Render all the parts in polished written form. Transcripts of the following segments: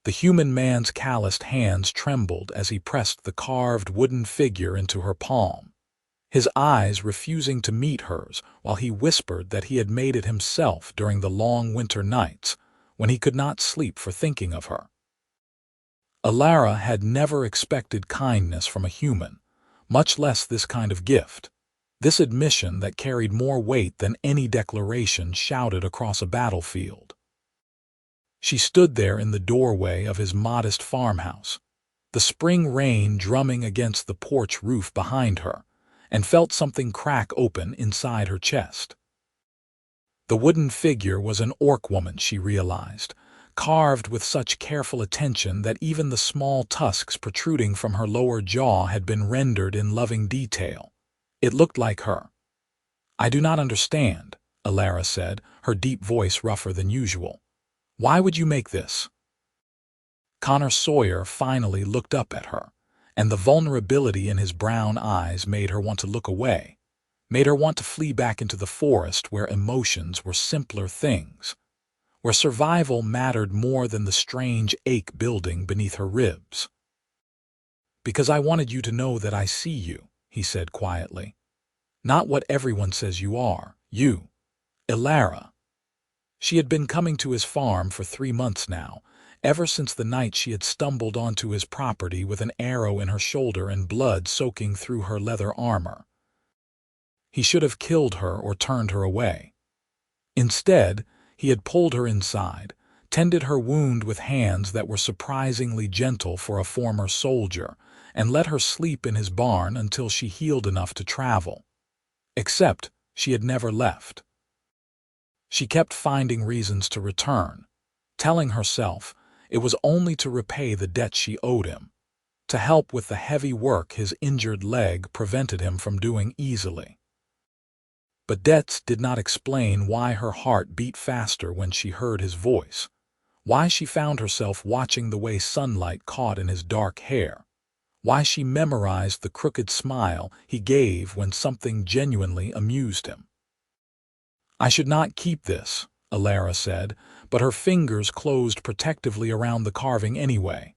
The human man's calloused hands trembled as he pressed the carved wooden figure into her palm, his eyes refusing to meet hers while he whispered that he had made it himself during the long winter nights when he could not sleep for thinking of her. Elara had never expected kindness from a human, much less this kind of gift, this admission that carried more weight than any declaration shouted across a battlefield. She stood there in the doorway of his modest farmhouse, the spring rain drumming against the porch roof behind her, and felt something crack open inside her chest. The wooden figure was an orc woman, she realized, carved with such careful attention that even the small tusks protruding from her lower jaw had been rendered in loving detail. It looked like her. "I do not understand," Elara said, her deep voice rougher than usual. "Why would you make this?" Connor Sawyer finally looked up at her, and the vulnerability in his brown eyes made her want to look away, made her want to flee back into the forest where emotions were simpler things, where survival mattered more than the strange ache building beneath her ribs. "Because I wanted you to know that I see you," he said quietly. "Not what everyone says you are, you, Elara." She had been coming to his farm for 3 months now, ever since the night she had stumbled onto his property with an arrow in her shoulder and blood soaking through her leather armor. He should have killed her or turned her away. Instead, he had pulled her inside, tended her wound with hands that were surprisingly gentle for a former soldier, and let her sleep in his barn until she healed enough to travel. Except she had never left. She kept finding reasons to return, telling herself it was only to repay the debt she owed him, to help with the heavy work his injured leg prevented him from doing easily. But debts did not explain why her heart beat faster when she heard his voice, why she found herself watching the way sunlight caught in his dark hair, why she memorized the crooked smile he gave when something genuinely amused him. "I should not keep this," Elara said, but her fingers closed protectively around the carving anyway.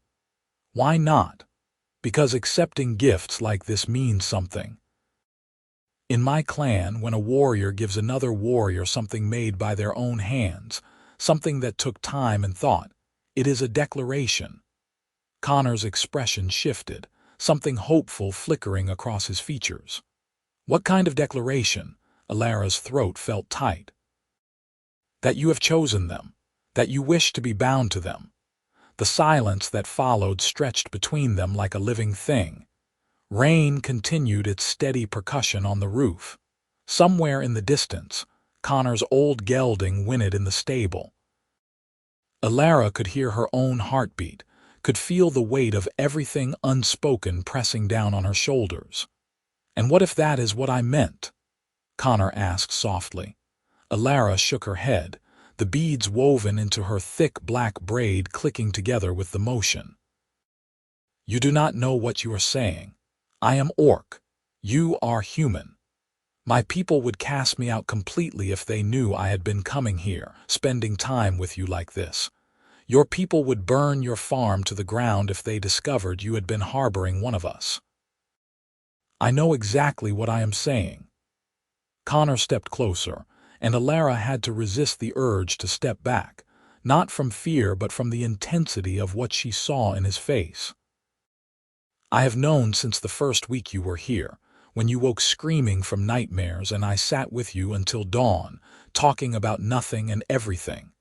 "Why not?" "Because accepting gifts like this means something. In my clan, when a warrior gives another warrior something made by their own hands, something that took time and thought, it is a declaration." Connor's expression shifted, something hopeful flickering across his features. "What kind of declaration?" Elara's throat felt tight. "That you have chosen them, that you wish to be bound to them." The silence that followed stretched between them like a living thing. Rain continued its steady percussion on the roof. Somewhere in the distance, Connor's old gelding whinnied in the stable. Elara could hear her own heartbeat, could feel the weight of everything unspoken pressing down on her shoulders. "And what if that is what I meant?" Connor asked softly. Elara shook her head, the beads woven into her thick black braid clicking together with the motion. "You do not know what you are saying. I am orc. You are human. My people would cast me out completely if they knew I had been coming here, spending time with you like this. Your people would burn your farm to the ground if they discovered you had been harboring one of us." "I know exactly what I am saying." Connor stepped closer, and Elara had to resist the urge to step back, not from fear but from the intensity of what she saw in his face. "I have known since the first week you were here, when you woke screaming from nightmares and I sat with you until dawn, talking about nothing and everything.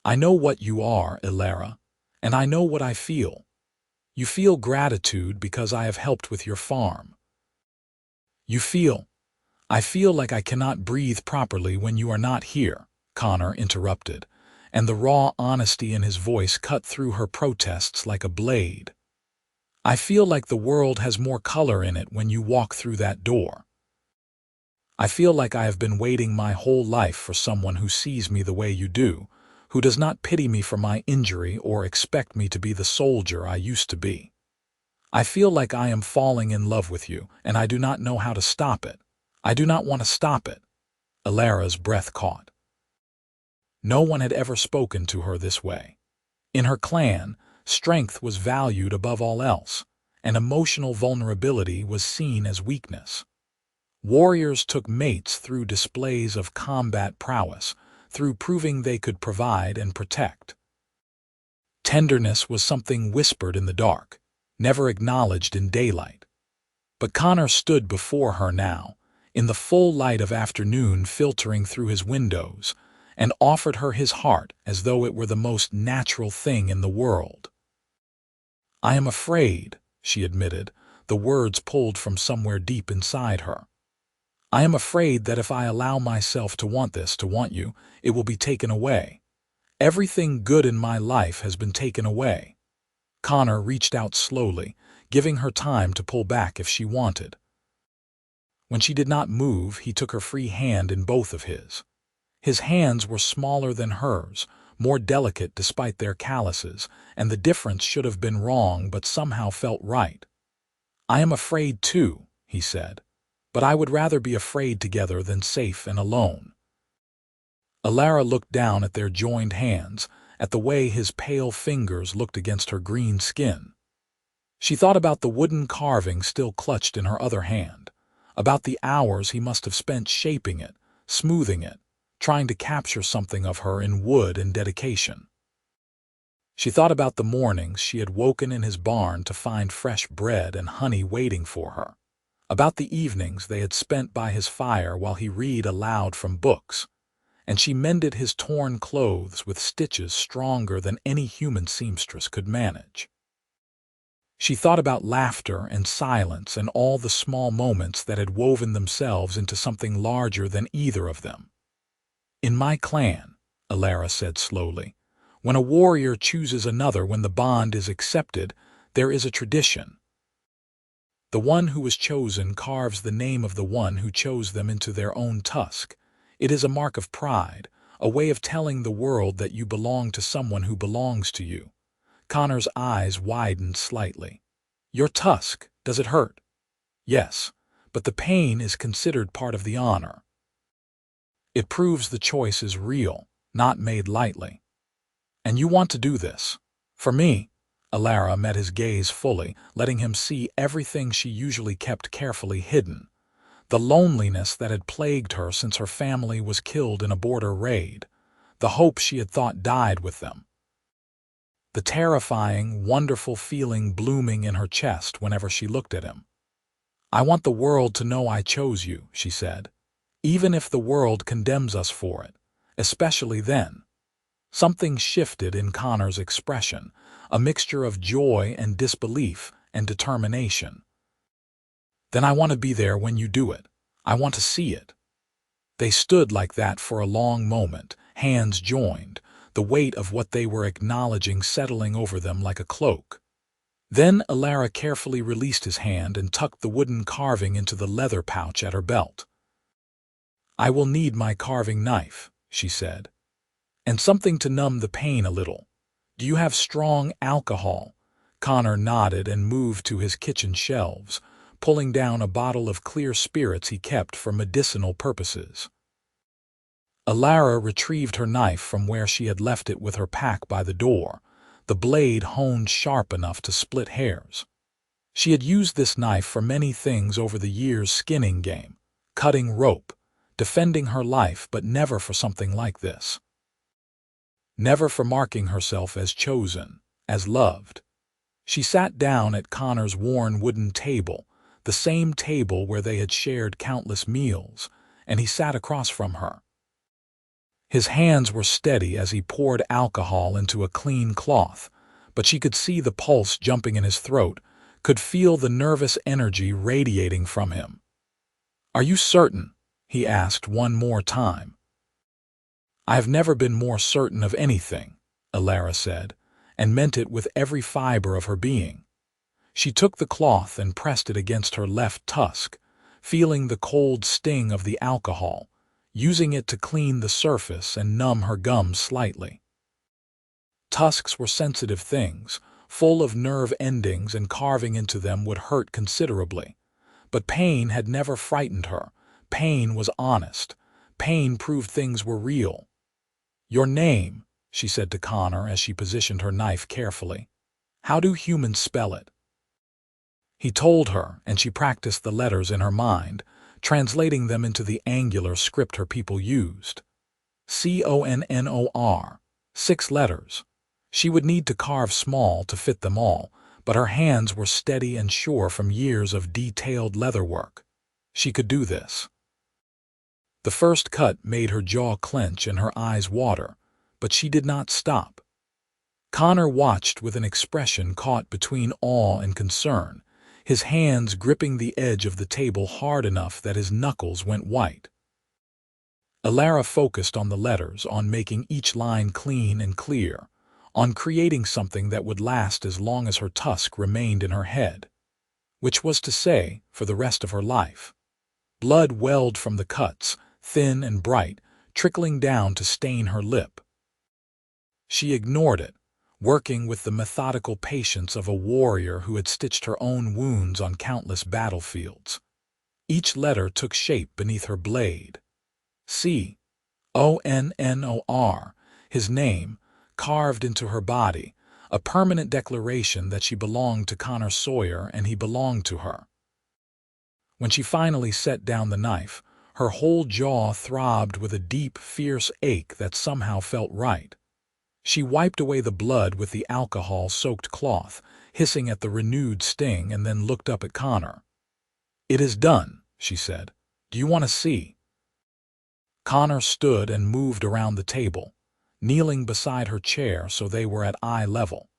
I know what you are, Elara, and I know what I feel. You feel gratitude because I have helped with your farm. I feel like I cannot breathe properly when you are not here," Connor interrupted, and the raw honesty in his voice cut through her protests like a blade. "I feel like the world has more color in it when you walk through that door. I feel like I have been waiting my whole life for someone who sees me the way you do, who does not pity me for my injury or expect me to be the soldier I used to be. I feel like I am falling in love with you, and I do not know how to stop it. I do not want to stop it." Elara's breath caught. No one had ever spoken to her this way. In her clan, Strength was valued above all else, and emotional vulnerability was seen as weakness. Warriors took mates through displays of combat prowess, through proving they could provide and protect. Tenderness was something whispered in the dark, never acknowledged in daylight. But Connor stood before her now, in the full light of afternoon filtering through his windows, and offered her his heart as though it were the most natural thing in the world. "I am afraid," she admitted, the words pulled from somewhere deep inside her. "I am afraid that if I allow myself to want this, to want you, it will be taken away. Everything good in my life has been taken away." Connor reached out slowly, giving her time to pull back if she wanted. When she did not move, he took her free hand in both of his. His hands were smaller than hers, more delicate despite their calluses, and the difference should have been wrong but somehow felt right. "I am afraid too," he said, "but I would rather be afraid together than safe and alone." Elara looked down at their joined hands, at the way his pale fingers looked against her green skin. She thought about the wooden carving still clutched in her other hand, about the hours he must have spent shaping it, smoothing it, trying to capture something of her in wood and dedication. She thought about the mornings she had woken in his barn to find fresh bread and honey waiting for her, about the evenings they had spent by his fire while he read aloud from books, and she mended his torn clothes with stitches stronger than any human seamstress could manage. She thought about laughter and silence and all the small moments that had woven themselves into something larger than either of them. "In my clan," Elara said slowly, "when a warrior chooses another, when the bond is accepted, there is a tradition. The one who was chosen carves the name of the one who chose them into their own tusk. It is a mark of pride, a way of telling the world that you belong to someone who belongs to you." Connor's eyes widened slightly. "Your tusk, does it hurt?" "Yes, but the pain is considered part of the honor. It proves the choice is real, not made lightly. And you want to do this. For me." Elara met his gaze fully, letting him see everything she usually kept carefully hidden. The loneliness that had plagued her since her family was killed in a border raid. The hope she had thought died with them. The terrifying, wonderful feeling blooming in her chest whenever she looked at him. "I want the world to know I chose you," she said, "even if the world condemns us for it, especially then." Something shifted in Connor's expression, a mixture of joy and disbelief and determination. "Then I want to be there when you do it. I want to see it." They stood like that for a long moment, hands joined, the weight of what they were acknowledging settling over them like a cloak. Then Elara carefully released his hand and tucked the wooden carving into the leather pouch at her belt. "I will need my carving knife," she said, "and something to numb the pain a little. Do you have strong alcohol?" Connor nodded and moved to his kitchen shelves, pulling down a bottle of clear spirits he kept for medicinal purposes. Elara retrieved her knife from where she had left it with her pack by the door, the blade honed sharp enough to split hairs. She had used this knife for many things over the years' skinning game, cutting rope, defending her life, but never for something like this. Never for marking herself as chosen, as loved. She sat down at Connor's worn wooden table, the same table where they had shared countless meals, and he sat across from her. His hands were steady as he poured alcohol into a clean cloth, but she could see the pulse jumping in his throat, could feel the nervous energy radiating from him. "Are you certain?" he asked one more time. "I have never been more certain of anything," Elara said, and meant it with every fiber of her being. She took the cloth and pressed it against her left tusk, feeling the cold sting of the alcohol, using it to clean the surface and numb her gums slightly. Tusks were sensitive things, full of nerve endings, and carving into them would hurt considerably. But pain had never frightened her. Pain was honest. Pain proved things were real. "Your name," she said to Connor as she positioned her knife carefully. How do humans spell it? He told her, and she practiced the letters in her mind, translating them into the angular script her people used. Connor, 6 letters. She would need to carve small to fit them all, but her hands were steady and sure from years of detailed leatherwork. She could do this. The first cut made her jaw clench and her eyes water, but she did not stop. Connor watched with an expression caught between awe and concern, his hands gripping the edge of the table hard enough that his knuckles went white. Elara focused on the letters, on making each line clean and clear, on creating something that would last as long as her tusk remained in her head, which was to say, for the rest of her life. Blood welled from the cuts, thin and bright, trickling down to stain her lip. She ignored it, working with the methodical patience of a warrior who had stitched her own wounds on countless battlefields. Each letter took shape beneath her blade. Connor, his name, carved into her body, a permanent declaration that she belonged to Connor Sawyer and he belonged to her. When she finally set down the knife, her whole jaw throbbed with a deep, fierce ache that somehow felt right. She wiped away the blood with the alcohol-soaked cloth, hissing at the renewed sting, and then looked up at Connor. "It is done," she said. "Do you want to see?" Connor stood and moved around the table, kneeling beside her chair so they were at eye level.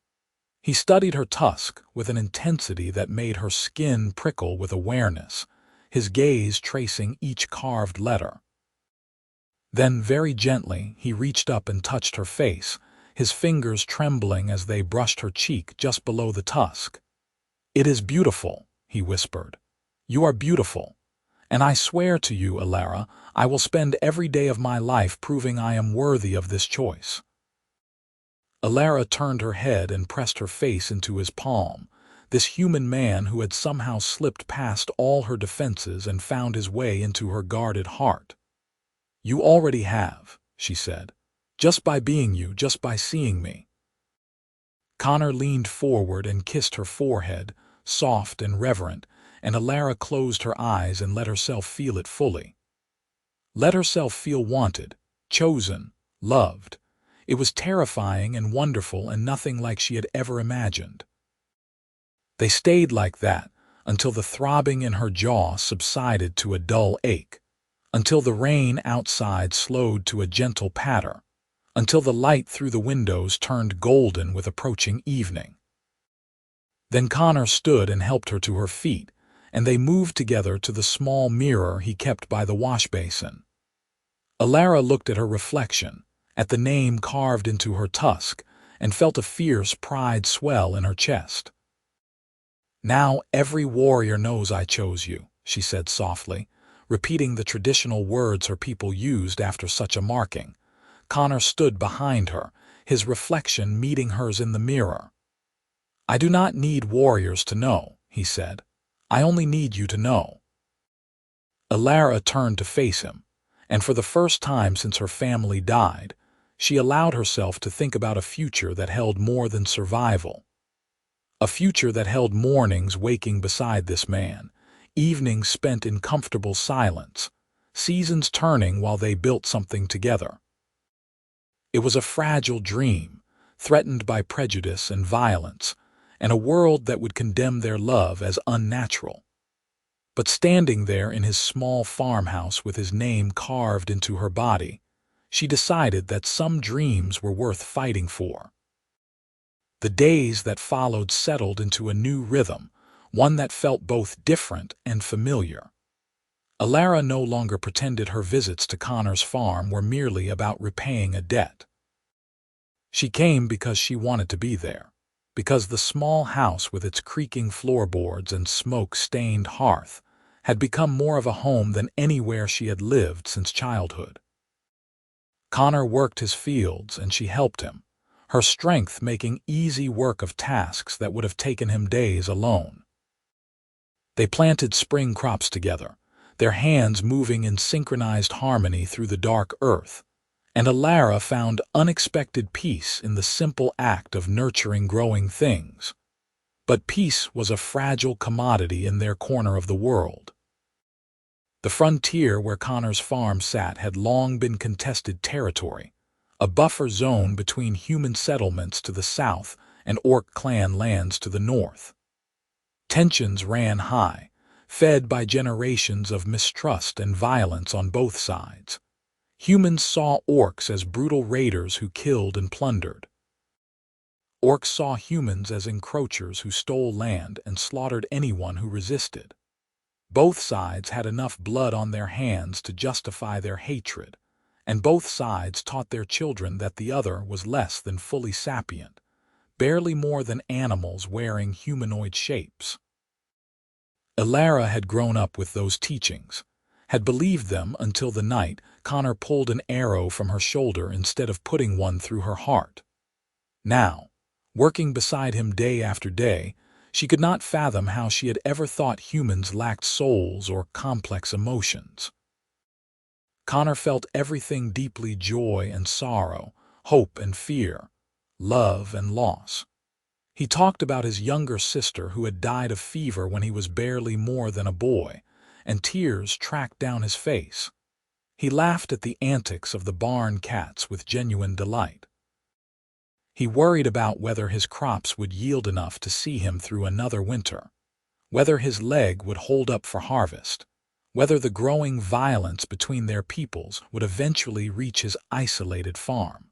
He studied her tusk with an intensity that made her skin prickle with awareness, his gaze tracing each carved letter. Then, very gently, he reached up and touched her face, his fingers trembling as they brushed her cheek just below the tusk. "It is beautiful," he whispered. "You are beautiful. And I swear to you, Elara, I will spend every day of my life proving I am worthy of this choice." Elara turned her head and pressed her face into his palm, this human man who had somehow slipped past all her defenses and found his way into her guarded heart. "You already have," she said. "Just by being you, just by seeing me." Connor leaned forward and kissed her forehead, soft and reverent, and Elara closed her eyes and let herself feel it fully. Let herself feel wanted, chosen, loved. It was terrifying and wonderful and nothing like she had ever imagined. They stayed like that until the throbbing in her jaw subsided to a dull ache, until the rain outside slowed to a gentle patter, until the light through the windows turned golden with approaching evening. Then Connor stood and helped her to her feet, and they moved together to the small mirror he kept by the wash basin. Elara looked at her reflection, at the name carved into her tusk, and felt a fierce pride swell in her chest. "Now every warrior knows I chose you," she said softly, repeating the traditional words her people used after such a marking. Connor stood behind her, his reflection meeting hers in the mirror. "I do not need warriors to know," he said. "I only need you to know." Elara turned to face him, and for the first time since her family died, she allowed herself to think about a future that held more than survival. A future that held mornings waking beside this man, evenings spent in comfortable silence, seasons turning while they built something together. It was a fragile dream, threatened by prejudice and violence, and a world that would condemn their love as unnatural. But standing there in his small farmhouse with his name carved into her body, she decided that some dreams were worth fighting for. The days that followed settled into a new rhythm, one that felt both different and familiar. Elara no longer pretended her visits to Connor's farm were merely about repaying a debt. She came because she wanted to be there, because the small house with its creaking floorboards and smoke-stained hearth had become more of a home than anywhere she had lived since childhood. Connor worked his fields and she helped him, her strength making easy work of tasks that would have taken him days alone. They planted spring crops together, their hands moving in synchronized harmony through the dark earth, And Elara found unexpected peace in the simple act of nurturing growing things. But peace was a fragile commodity in their corner of the world. The frontier where Connor's farm sat had long been contested territory, a buffer zone between human settlements to the south and Orc clan lands to the north. Tensions ran high, fed by generations of mistrust and violence on both sides. Humans saw Orcs as brutal raiders who killed and plundered. Orcs saw humans as encroachers who stole land and slaughtered anyone who resisted. Both sides had enough blood on their hands to justify their hatred, and both sides taught their children that the other was less than fully sapient, barely more than animals wearing humanoid shapes. Elara had grown up with those teachings, had believed them until the night Connor pulled an arrow from her shoulder instead of putting one through her heart. Now, working beside him day after day, she could not fathom how she had ever thought humans lacked souls or complex emotions. Connor felt everything deeply: joy and sorrow, hope and fear, love and loss. He talked about his younger sister who had died of fever when he was barely more than a boy, and tears tracked down his face. He laughed at the antics of the barn cats with genuine delight. He worried about whether his crops would yield enough to see him through another winter, whether his leg would hold up for harvest, whether the growing violence between their peoples would eventually reach his isolated farm.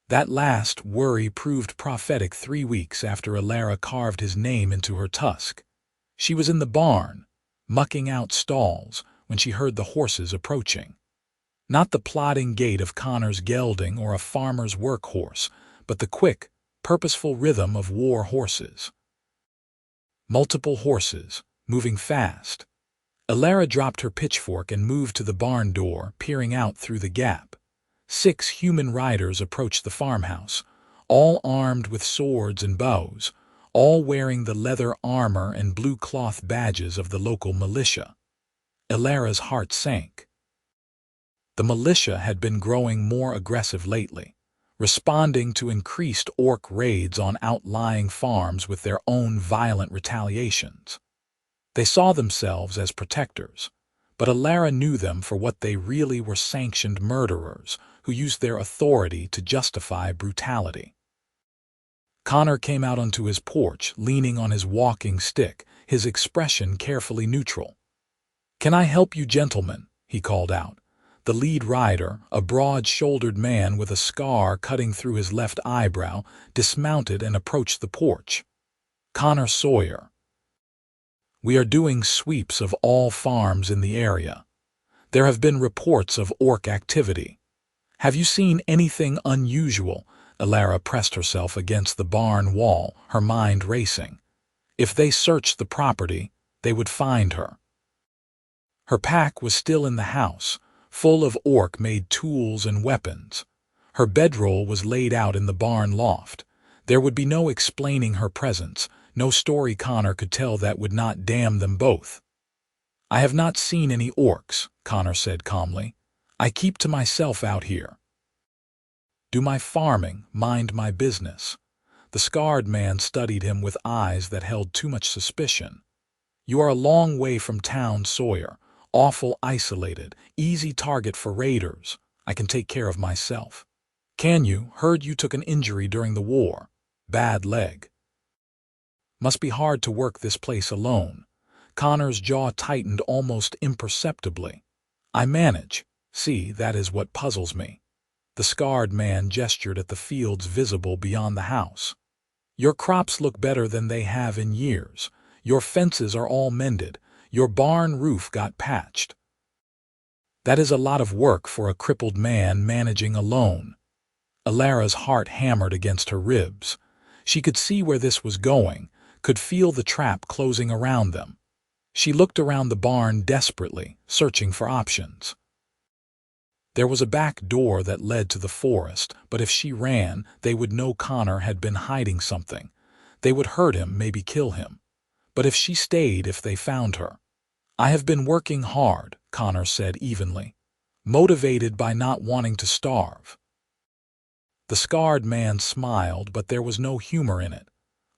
That last worry proved prophetic 3 weeks after Elara carved his name into her tusk. She was in the barn, mucking out stalls, when she heard the horses approaching. Not the plodding gait of Connor's gelding or a farmer's workhorse, but the quick, purposeful rhythm of war horses. Multiple horses, moving fast. Elara dropped her pitchfork and moved to the barn door, peering out through the gap. 6 human riders approached the farmhouse, all armed with swords and bows, all wearing the leather armor and blue cloth badges of the local militia. Elara's heart sank. The militia had been growing more aggressive lately, responding to increased Orc raids on outlying farms with their own violent retaliations. They saw themselves as protectors, but Elara knew them for what they really were: sanctioned murderers who used their authority to justify brutality. Connor came out onto his porch, leaning on his walking stick, his expression carefully neutral. "Can I help you, gentlemen?" he called out. The lead rider, a broad-shouldered man with a scar cutting through his left eyebrow, dismounted and approached the porch. "Connor Sawyer. We are doing sweeps of all farms in the area. There have been reports of Orc activity. Have you seen anything unusual?" Elara pressed herself against the barn wall, her mind racing. If they searched the property, they would find her. Her pack was still in the house, full of Orc-made tools and weapons. Her bedroll was laid out in the barn loft. There would be no explaining her presence, no story Connor could tell that would not damn them both. "I have not seen any Orcs," Connor said calmly. "I keep to myself out here. Do my farming, mind my business." The scarred man studied him with eyes that held too much suspicion. "You are a long way from town, Sawyer. Awful isolated, easy target for raiders. I can take care of myself." "Can you? Heard you took an injury during the war. Bad leg. Must be hard to work this place alone." Connor's jaw tightened almost imperceptibly. "I manage. See, that is what puzzles me." The scarred man gestured at the fields visible beyond the house. "Your crops look better than they have in years. Your fences are all mended. Your barn roof got patched. That is a lot of work for a crippled man managing alone." Elara's heart hammered against her ribs. She could see where this was going, could feel the trap closing around them. She looked around the barn desperately, searching for options. There was a back door that led to the forest, but if she ran, they would know Connor had been hiding something. They would hurt him, maybe kill him. But if she stayed, if they found her. "I have been working hard," Connor said evenly. motivated by not wanting to starve. The scarred man smiled, but there was no humor in it.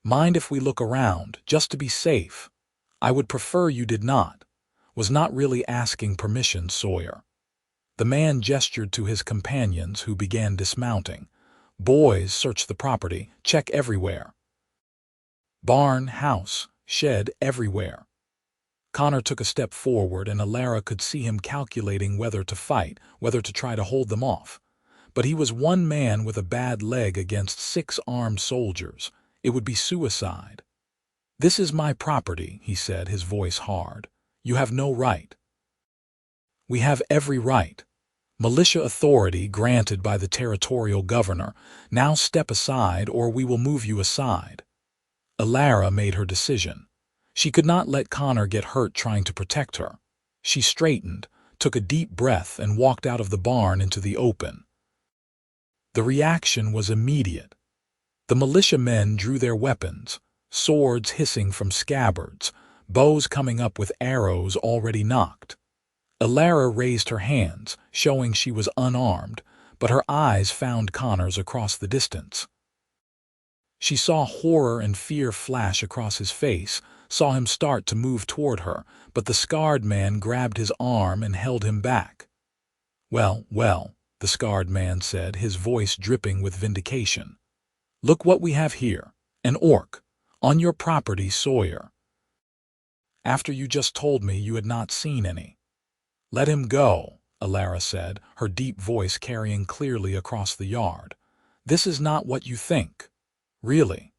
Mind if we look around, just to be safe? I would prefer you did not. Was not really asking permission, Sawyer. The man gestured to his companions, who began dismounting. Boys, search the property, check everywhere. Barn, house, shed, everywhere. Connor took a step forward, and Elara could see him calculating whether to fight, whether to try to hold them off. But he was one man with a bad leg against 6 armed soldiers. It would be suicide. "This is my property," he said, his voice hard. "You have no right." "We have every right. Militia authority granted by the territorial governor. Now step aside, or we will move you aside." Elara made her decision. She could not let Connor get hurt trying to protect her. She straightened, took a deep breath, and walked out of the barn into the open. The reaction was immediate. The militiamen drew their weapons, swords hissing from scabbards, bows coming up with arrows already nocked. Elara raised her hands, showing she was unarmed, but her eyes found Connor's across the distance. She saw horror and fear flash across his face, saw him start to move toward her, but the scarred man grabbed his arm and held him back. "Well, well," the scarred man said, his voice dripping with vindication. "Look what we have here. An orc. On your property, Sawyer. After you just told me you had not seen any." "Let him go," Elara said, her deep voice carrying clearly across the yard. "This is not what you think. Really.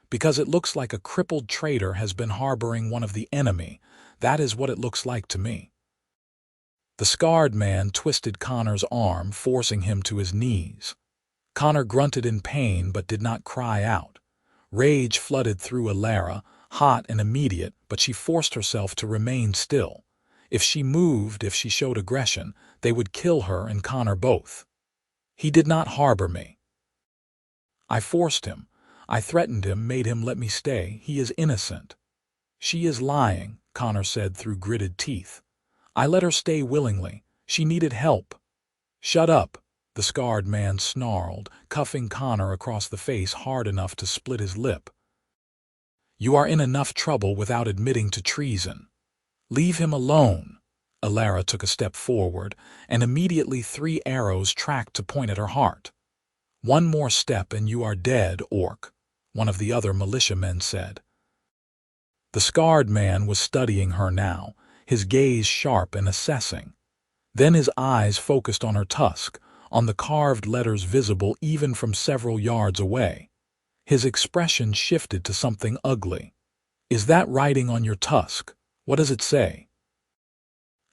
Because it looks like a crippled traitor has been harboring one of the enemy. That is what it looks like to me." The scarred man twisted Connor's arm, forcing him to his knees. Connor grunted in pain but did not cry out. Rage flooded through Elara, hot and immediate, but she forced herself to remain still. If she moved, if she showed aggression, they would kill her and Connor both. "He did not harbor me. I forced him. I threatened him, made him let me stay. He is innocent." "She is lying," Connor said through gritted teeth. "I let her stay willingly. She needed help." "Shut up," the scarred man snarled, cuffing Connor across the face hard enough to split his lip. "You are in enough trouble without admitting to treason. Leave him alone." Elara took a step forward, and immediately 3 arrows tracked to point at her heart. "One more step and you are dead, orc," one of the other militiamen said. The scarred man was studying her now, his gaze sharp and assessing. Then his eyes focused on her tusk, on the carved letters visible even from several yards away. His expression shifted to something ugly. "Is that writing on your tusk? What does it say?"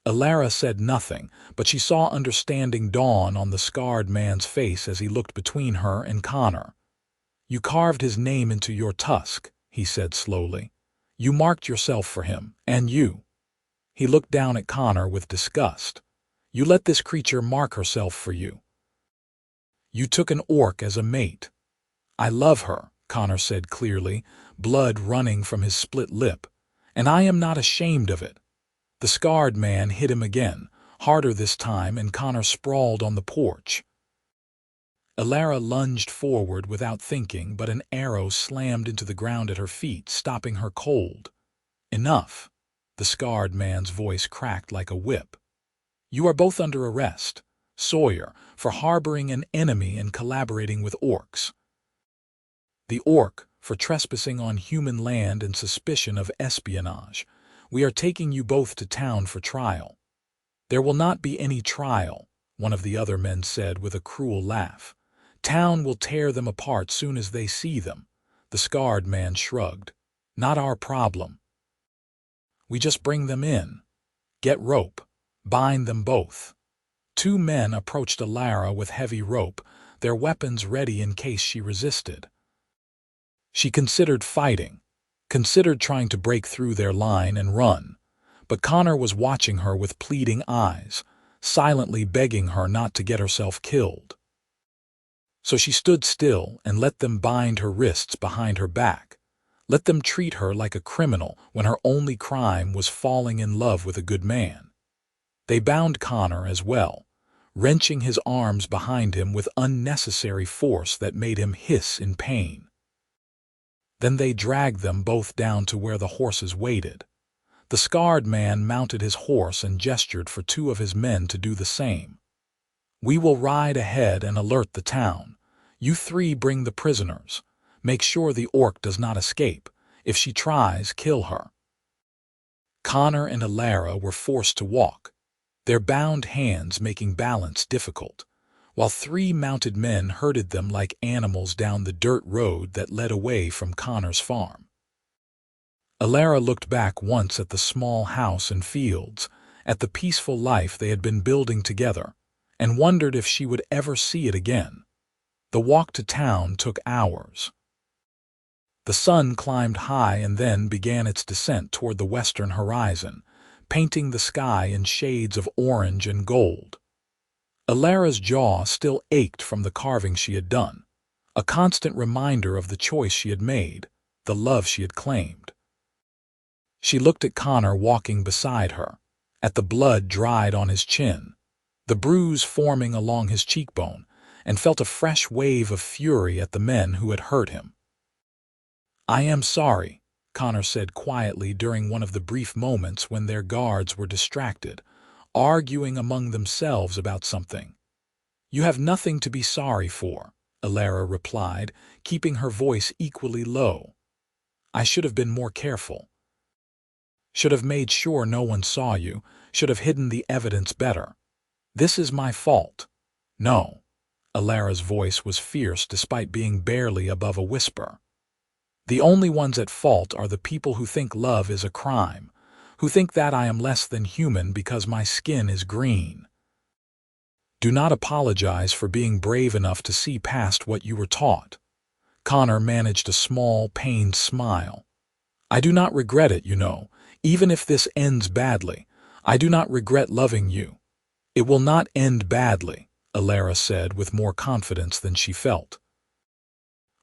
Elara said nothing, but she saw understanding dawn on the scarred man's face as he looked between her and Connor. "You carved his name into your tusk," he said slowly. "You marked yourself for him, and you." He looked down at Connor with disgust. "You let this creature mark herself for you. You took an orc as a mate." "I love her," Connor said clearly, blood running from his split lip. "And I am not ashamed of it." The scarred man hit him again, harder this time, and Connor sprawled on the porch. Elara lunged forward without thinking, but an arrow slammed into the ground at her feet, stopping her cold. "Enough." The scarred man's voice cracked like a whip. "You are both under arrest, Sawyer, for harboring an enemy and collaborating with orcs. The orc for trespassing on human land and suspicion of espionage. We are taking you both to town for trial." "There will not be any trial," one of the other men said with a cruel laugh. "Town will tear them apart soon as they see them." The scarred man shrugged. "Not our problem. We just bring them in. Get rope. Bind them both." 2 men approached Elara with heavy rope, their weapons ready in case she resisted. She considered fighting, considered trying to break through their line and run, but Connor was watching her with pleading eyes, silently begging her not to get herself killed. So she stood still and let them bind her wrists behind her back, let them treat her like a criminal when her only crime was falling in love with a good man. They bound Connor as well, wrenching his arms behind him with unnecessary force that made him hiss in pain. Then they dragged them both down to where the horses waited. The scarred man mounted his horse and gestured for two of his men to do the same. "We will ride ahead and alert the town. You three bring the prisoners. Make sure the orc does not escape. If she tries, kill her." Connor and Elara were forced to walk, their bound hands making balance difficult, while three mounted men herded them like animals down the dirt road that led away from Connor's farm. Elara looked back once at the small house and fields, at the peaceful life they had been building together, and wondered if she would ever see it again. The walk to town took hours. The sun climbed high and then began its descent toward the western horizon, painting the sky in shades of orange and gold. Elara's jaw still ached from the carving she had done, a constant reminder of the choice she had made, the love she had claimed. She looked at Connor walking beside her, at the blood dried on his chin, the bruise forming along his cheekbone, and felt a fresh wave of fury at the men who had hurt him. "I am sorry," Connor said quietly during one of the brief moments when their guards were distracted, arguing among themselves about something. "You have nothing to be sorry for," Elara replied, keeping her voice equally low. "I should have been more careful. Should have made sure no one saw you, should have hidden the evidence better. This is my fault." "No." Elara's voice was fierce despite being barely above a whisper. "The only ones at fault are the people who think love is a crime, who think that I am less than human because my skin is green. Do not apologize for being brave enough to see past what you were taught." Connor managed a small, pained smile. "I do not regret it, you know. Even if this ends badly, I do not regret loving you." "It will not end badly," Elara said with more confidence than she felt.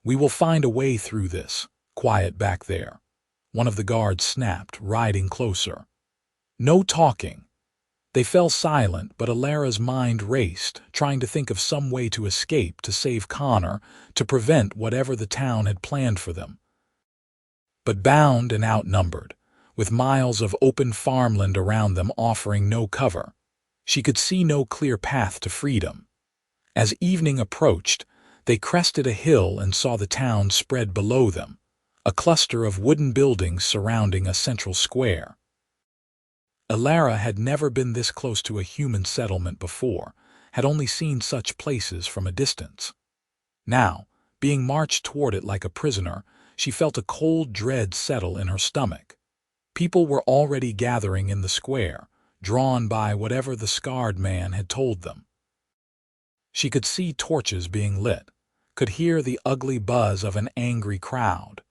"We will find a way through this. Quiet back there," one of the guards snapped, riding closer. "No talking." They fell silent, but Elara's mind raced, trying to think of some way to escape, to save Connor, to prevent whatever the town had planned for them. But bound and outnumbered, with miles of open farmland around them offering no cover, she could see no clear path to freedom. As evening approached, they crested a hill and saw the town spread below them, a cluster of wooden buildings surrounding a central square. Elara had never been this close to a human settlement before, had only seen such places from a distance. Now, being marched toward it like a prisoner, she felt a cold dread settle in her stomach. People were already gathering in the square, drawn by whatever the scarred man had told them. She could see torches being lit, could hear the ugly buzz of an angry crowd.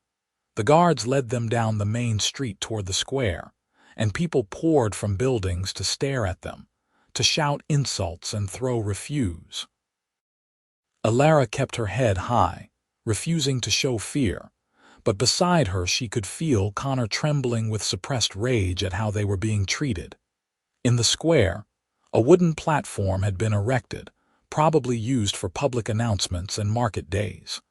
The guards led them down the main street toward the square, and people poured from buildings to stare at them, to shout insults and throw refuse. Elara kept her head high, refusing to show fear, but beside her she could feel Connor trembling with suppressed rage at how they were being treated. In the square, a wooden platform had been erected, probably used for public announcements and market days.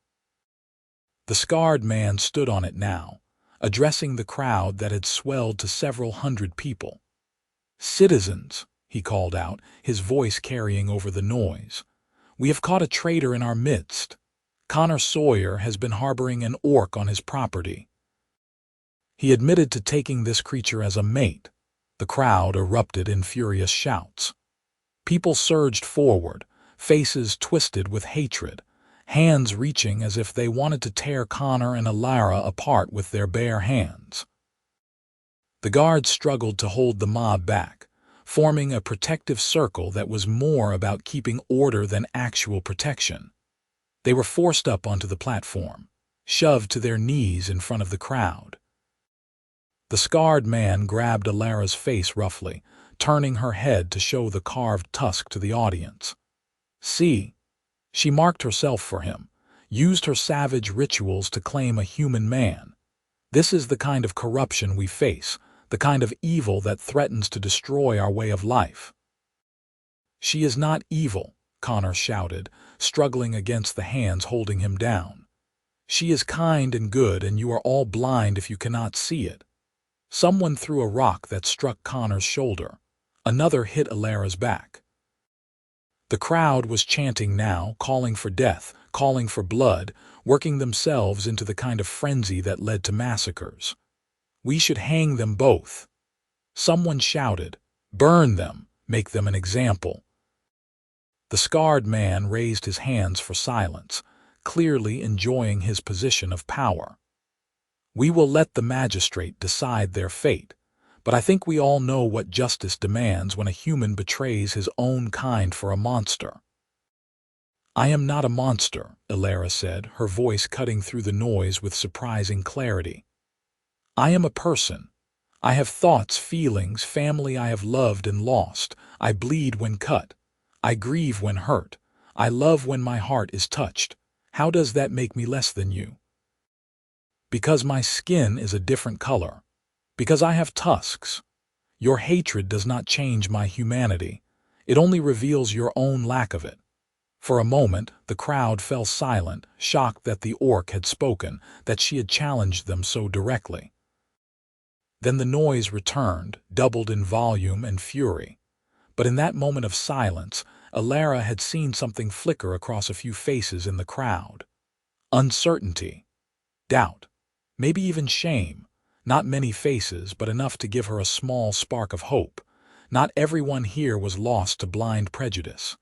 The scarred man stood on it now, addressing the crowd that had swelled to several hundred people. "Citizens," he called out, his voice carrying over the noise, "we have caught a traitor in our midst. Connor Sawyer has been harboring an orc on his property. He admitted to taking this creature as a mate." The crowd erupted in furious shouts. People surged forward, faces twisted with hatred, hands reaching as if they wanted to tear Connor and Elara apart with their bare hands. The guards struggled to hold the mob back, forming a protective circle that was more about keeping order than actual protection. They were forced up onto the platform, shoved to their knees in front of the crowd. The scarred man grabbed Elara's face roughly, turning her head to show the carved tusk to the audience. "See," she marked herself for him, used her savage rituals to claim a human man. "This is the kind of corruption we face, the kind of evil that threatens to destroy our way of life." "She is not evil," Connor shouted, struggling against the hands holding him down. "She is kind and good, and you are all blind if you cannot see it." Someone threw a rock that struck Connor's shoulder. Another hit Elara's back. The crowd was chanting now, calling for death, calling for blood, working themselves into the kind of frenzy that led to massacres. "We should hang them both." Someone shouted, "Burn them, make them an example." The scarred man raised his hands for silence, clearly enjoying his position of power. "We will let the magistrate decide their fate, but I think we all know what justice demands when a human betrays his own kind for a monster." "I am not a monster," Elara said, her voice cutting through the noise with surprising clarity. "I am a person. I have thoughts, feelings, family I have loved and lost. I bleed when cut. I grieve when hurt. I love when my heart is touched. How does that make me less than you?" "Because my skin is a different color. Because I have tusks. Your hatred does not change my humanity. It only reveals your own lack of it." For a moment, the crowd fell silent, shocked that the orc had spoken, that she had challenged them so directly. Then the noise returned, doubled in volume and fury. But in that moment of silence, Elara had seen something flicker across a few faces in the crowd. Uncertainty, doubt, maybe even shame. Not many faces, but enough to give her a small spark of hope. Not everyone here was lost to blind prejudice.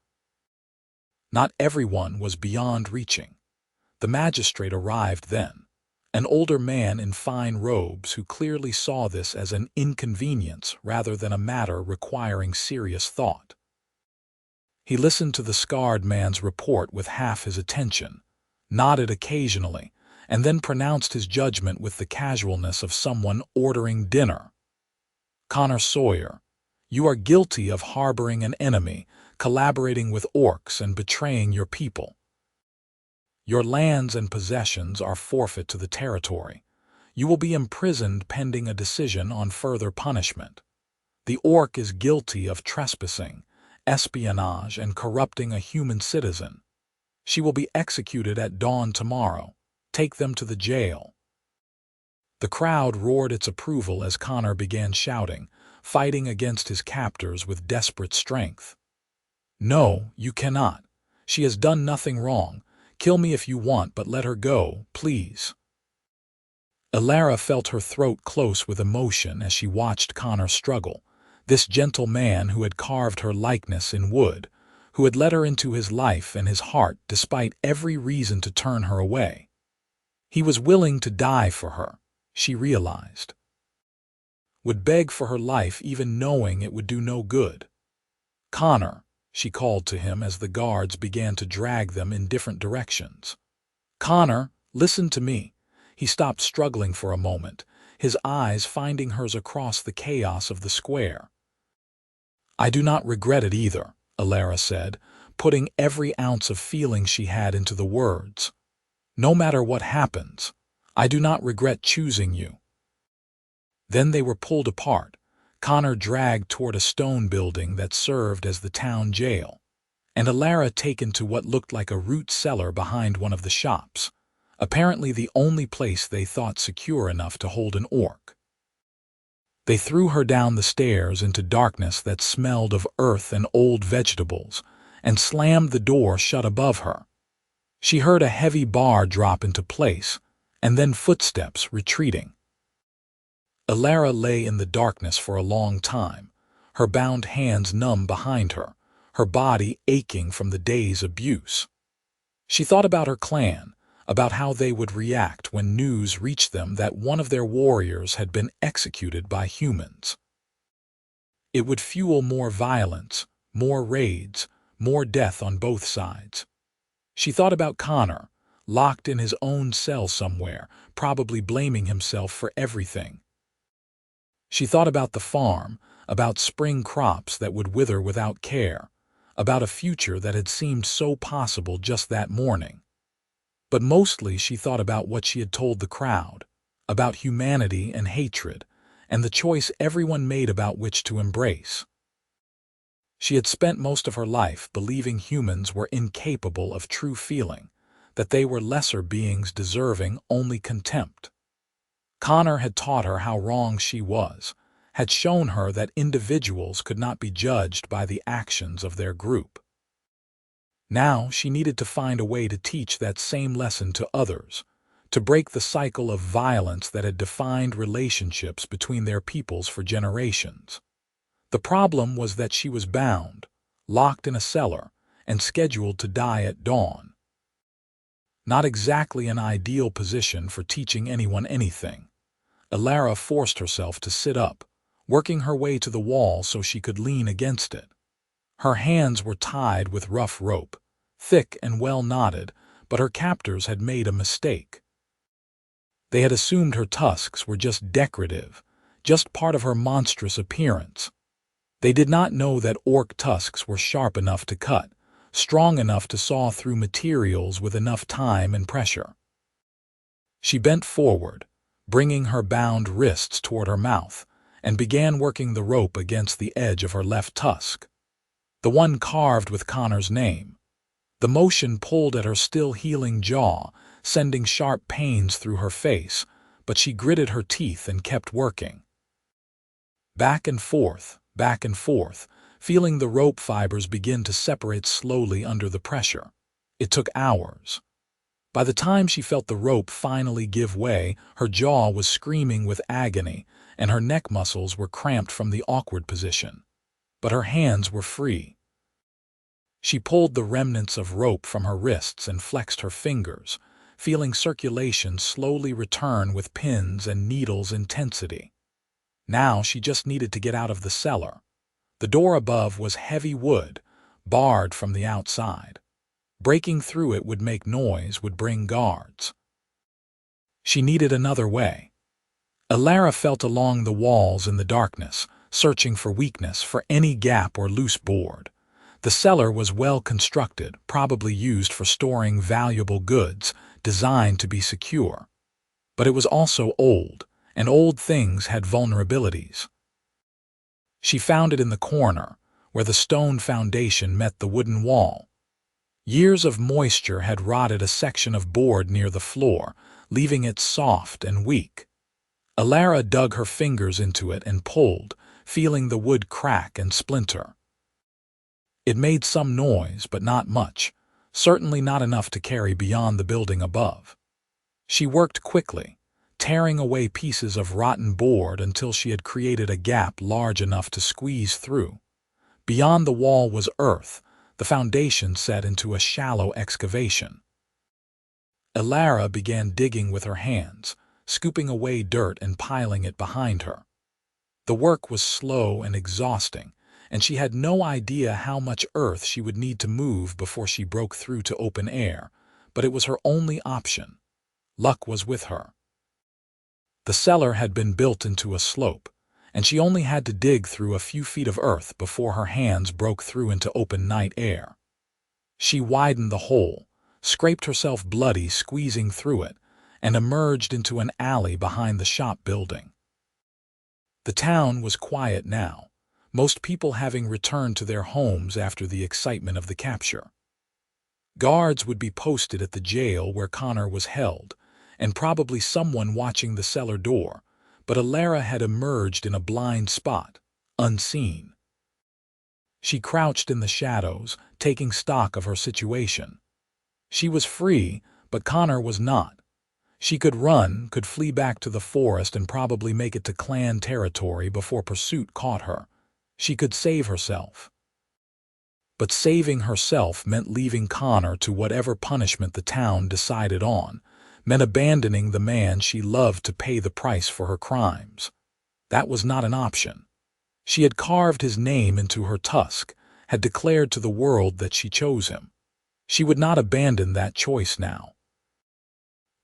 Not everyone was beyond reaching. The magistrate arrived then, an older man in fine robes who clearly saw this as an inconvenience rather than a matter requiring serious thought. He listened to the scarred man's report with half his attention, nodded occasionally, and then pronounced his judgment with the casualness of someone ordering dinner. "Connor Sawyer, you are guilty of harboring an enemy, collaborating with orcs, and betraying your people. Your lands and possessions are forfeit to the territory. You will be imprisoned pending a decision on further punishment. The orc is guilty of trespassing, espionage, and corrupting a human citizen. She will be executed at dawn tomorrow. Take them to the jail." The crowd roared its approval as Connor began shouting, fighting against his captors with desperate strength. "No, you cannot. She has done nothing wrong. Kill me if you want, but let her go, please." Elara felt her throat close with emotion as she watched Connor struggle, this gentle man who had carved her likeness in wood, who had let her into his life and his heart despite every reason to turn her away. He was willing to die for her, she realized. Would beg for her life even knowing it would do no good. "Connor," she called to him as the guards began to drag them in different directions. "Connor, listen to me." He stopped struggling for a moment, his eyes finding hers across the chaos of the square. "I do not regret it either," Elara said, putting every ounce of feeling she had into the words. "No matter what happens, I do not regret choosing you." Then they were pulled apart, Connor dragged toward a stone building that served as the town jail, and Elara taken to what looked like a root cellar behind one of the shops, apparently the only place they thought secure enough to hold an orc. They threw her down the stairs into darkness that smelled of earth and old vegetables, and slammed the door shut above her. She heard a heavy bar drop into place, and then footsteps retreating. Elara lay in the darkness for a long time, her bound hands numb behind her, her body aching from the day's abuse. She thought about her clan, about how they would react when news reached them that one of their warriors had been executed by humans. It would fuel more violence, more raids, more death on both sides. She thought about Connor, locked in his own cell somewhere, probably blaming himself for everything. She thought about the farm, about spring crops that would wither without care, about a future that had seemed so possible just that morning. But mostly she thought about what she had told the crowd, about humanity and hatred, and the choice everyone made about which to embrace. She had spent most of her life believing humans were incapable of true feeling, that they were lesser beings deserving only contempt. Connor had taught her how wrong she was, had shown her that individuals could not be judged by the actions of their group. Now she needed to find a way to teach that same lesson to others, to break the cycle of violence that had defined relationships between their peoples for generations. The problem was that she was bound, locked in a cellar, and scheduled to die at dawn. Not exactly an ideal position for teaching anyone anything. Elara forced herself to sit up, working her way to the wall so she could lean against it. Her hands were tied with rough rope, thick and well knotted, but her captors had made a mistake. They had assumed her tusks were just decorative, just part of her monstrous appearance. They did not know that orc tusks were sharp enough to cut, strong enough to saw through materials with enough time and pressure. She bent forward, bringing her bound wrists toward her mouth, and began working the rope against the edge of her left tusk, the one carved with Connor's name. The motion pulled at her still healing jaw, sending sharp pains through her face, but she gritted her teeth and kept working. Back and forth, feeling the rope fibers begin to separate slowly under the pressure. It took hours. By the time she felt the rope finally give way, her jaw was screaming with agony, and her neck muscles were cramped from the awkward position. But her hands were free. She pulled the remnants of rope from her wrists and flexed her fingers, feeling circulation slowly return with pins and needles' intensity. Now she just needed to get out of the cellar. The door above was heavy wood, barred from the outside. Breaking through it would make noise, would bring guards. She needed another way. Elara felt along the walls in the darkness, searching for weakness, for any gap or loose board. The cellar was well constructed, probably used for storing valuable goods, designed to be secure. But it was also old, and old things had vulnerabilities. She found it in the corner, where the stone foundation met the wooden wall. Years of moisture had rotted a section of board near the floor, leaving it soft and weak. Elara dug her fingers into it and pulled, feeling the wood crack and splinter. It made some noise, but not much, certainly not enough to carry beyond the building above. She worked quickly, tearing away pieces of rotten board until she had created a gap large enough to squeeze through. Beyond the wall was earth, the foundation set into a shallow excavation. Elara began digging with her hands, scooping away dirt and piling it behind her. The work was slow and exhausting, and she had no idea how much earth she would need to move before she broke through to open air, but it was her only option. Luck was with her. The cellar had been built into a slope, and she only had to dig through a few feet of earth before her hands broke through into open night air. She widened the hole, scraped herself bloody squeezing through it, and emerged into an alley behind the shop building. The town was quiet now, most people having returned to their homes after the excitement of the capture. Guards would be posted at the jail where Connor was held, and probably someone watching the cellar door, but Elara had emerged in a blind spot, unseen. She crouched in the shadows, taking stock of her situation. She was free, but Connor was not. She could run, could flee back to the forest and probably make it to clan territory before pursuit caught her. She could save herself. But saving herself meant leaving Connor to whatever punishment the town decided on, meant abandoning the man she loved to pay the price for her crimes. That was not an option. She had carved his name into her tusk, had declared to the world that she chose him. She would not abandon that choice now.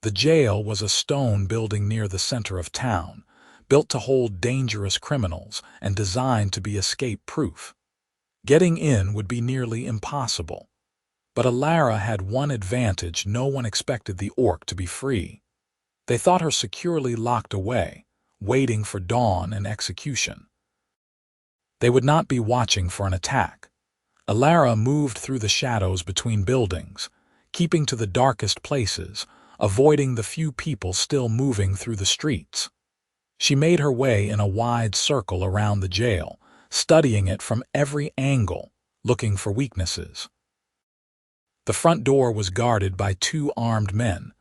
The jail was a stone building near the center of town, built to hold dangerous criminals and designed to be escape-proof. Getting in would be nearly impossible. But Elara had one advantage: no one expected the orc to be free. They thought her securely locked away, waiting for dawn and execution. They would not be watching for an attack. Elara moved through the shadows between buildings, keeping to the darkest places, avoiding the few people still moving through the streets. She made her way in a wide circle around the jail, studying it from every angle, looking for weaknesses. The front door was guarded by 2 armed men.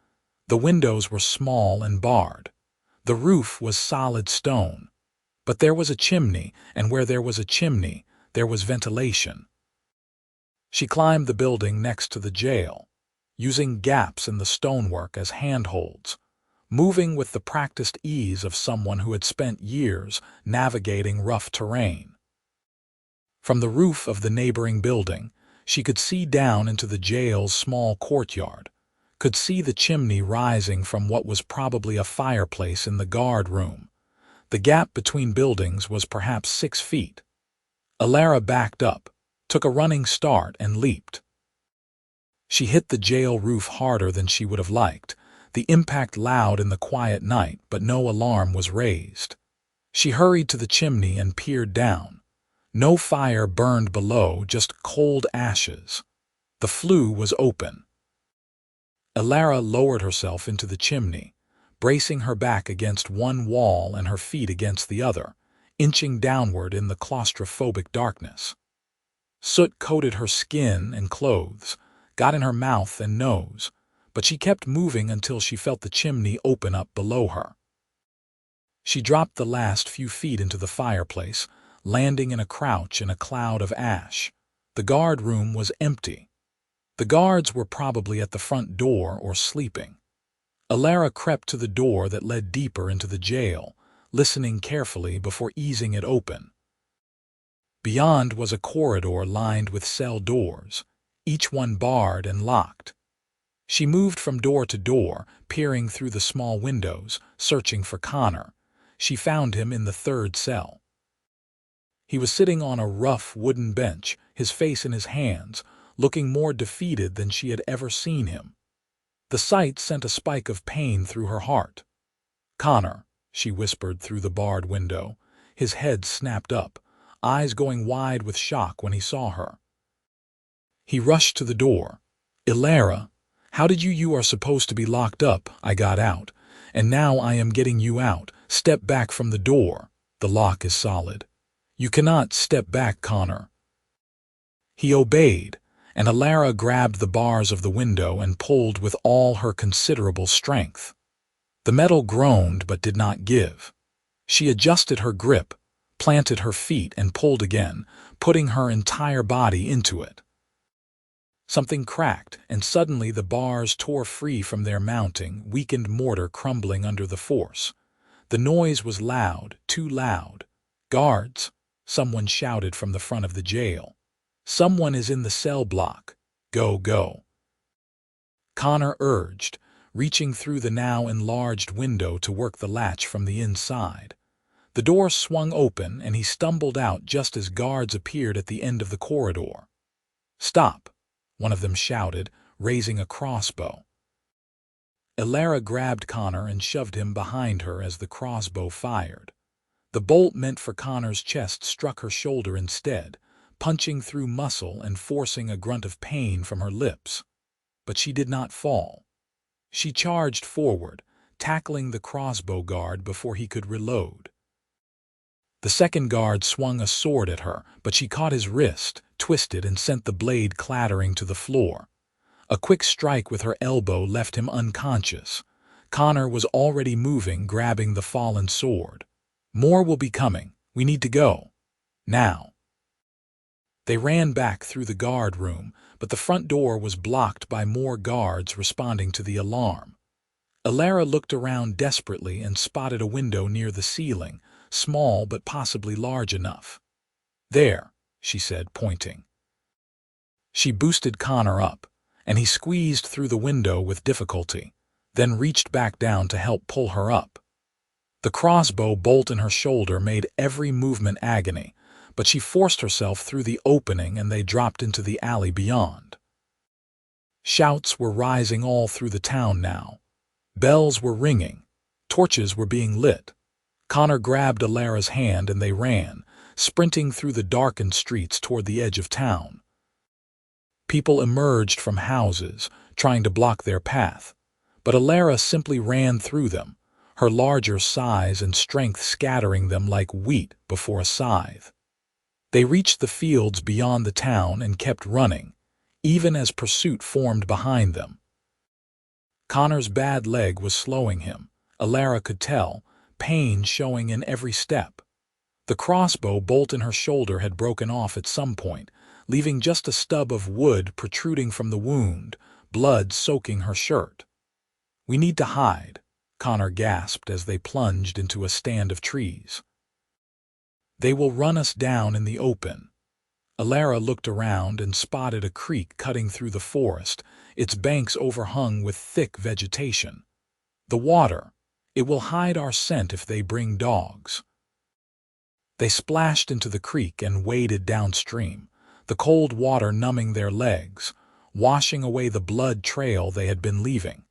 The windows were small and barred. The roof was solid stone. But there was a chimney, and where there was a chimney, there was ventilation. She climbed the building next to the jail, using gaps in the stonework as handholds, moving with the practiced ease of someone who had spent years navigating rough terrain. From the roof of the neighboring building, she could see down into the jail's small courtyard, could see the chimney rising from what was probably a fireplace in the guard room. The gap between buildings was perhaps 6 feet. Elara backed up, took a running start, and leaped. She hit the jail roof harder than she would have liked, the impact loud in the quiet night, but no alarm was raised. She hurried to the chimney and peered down. No fire burned below, just cold ashes. The flue was open. Elara lowered herself into the chimney, bracing her back against one wall and her feet against the other, inching downward in the claustrophobic darkness. Soot coated her skin and clothes, got in her mouth and nose, but she kept moving until she felt the chimney open up below her. She dropped the last few feet into the fireplace, landing in a crouch in a cloud of ash. The guard room was empty. The guards were probably at the front door or sleeping. Elara crept to the door that led deeper into the jail, listening carefully before easing it open. Beyond was a corridor lined with cell doors, each one barred and locked. She moved from door to door, peering through the small windows, searching for Connor. She found him in the 3rd cell. He was sitting on a rough wooden bench, his face in his hands, looking more defeated than she had ever seen him. The sight sent a spike of pain through her heart. "Connor," she whispered through the barred window. His head snapped up, eyes going wide with shock when he saw her. He rushed to the door. "Elara, how did you are supposed to be locked up?" "I got out, and now I am getting you out. Step back from the door. The lock is solid." "You cannot step back, Connor." He obeyed, and Elara grabbed the bars of the window and pulled with all her considerable strength. The metal groaned but did not give. She adjusted her grip, planted her feet, and pulled again, putting her entire body into it. Something cracked, and suddenly the bars tore free from their mounting, weakened mortar crumbling under the force. The noise was loud, too loud. "Guards!" someone shouted from the front of the jail. "Someone is in the cell block. Go, go." Connor urged, reaching through the now enlarged window to work the latch from the inside. The door swung open, and he stumbled out just as guards appeared at the end of the corridor. "Stop!" one of them shouted, raising a crossbow. Elara grabbed Connor and shoved him behind her as the crossbow fired. The bolt meant for Connor's chest struck her shoulder instead, punching through muscle and forcing a grunt of pain from her lips. But she did not fall. She charged forward, tackling the crossbow guard before he could reload. The second guard swung a sword at her, but she caught his wrist, twisted, and sent the blade clattering to the floor. A quick strike with her elbow left him unconscious. Connor was already moving, grabbing the fallen sword. "More will be coming. We need to go. Now." They ran back through the guard room, but the front door was blocked by more guards responding to the alarm. Elara looked around desperately and spotted a window near the ceiling, small but possibly large enough. "There," she said, pointing. She boosted Connor up, and he squeezed through the window with difficulty, then reached back down to help pull her up. The crossbow bolt in her shoulder made every movement agony, but she forced herself through the opening and they dropped into the alley beyond. Shouts were rising all through the town now. Bells were ringing. Torches were being lit. Connor grabbed Elara's hand and they ran, sprinting through the darkened streets toward the edge of town. People emerged from houses, trying to block their path, but Elara simply ran through them, her larger size and strength scattering them like wheat before a scythe. They reached the fields beyond the town and kept running, even as pursuit formed behind them. Connor's bad leg was slowing him, Elara could tell, pain showing in every step. The crossbow bolt in her shoulder had broken off at some point, leaving just a stub of wood protruding from the wound, blood soaking her shirt. "We need to hide," Connor gasped as they plunged into a stand of trees. "They will run us down in the open." Elara looked around and spotted a creek cutting through the forest, its banks overhung with thick vegetation. "The water. It will hide our scent if they bring dogs." They splashed into the creek and waded downstream, the cold water numbing their legs, washing away the blood trail they had been leaving.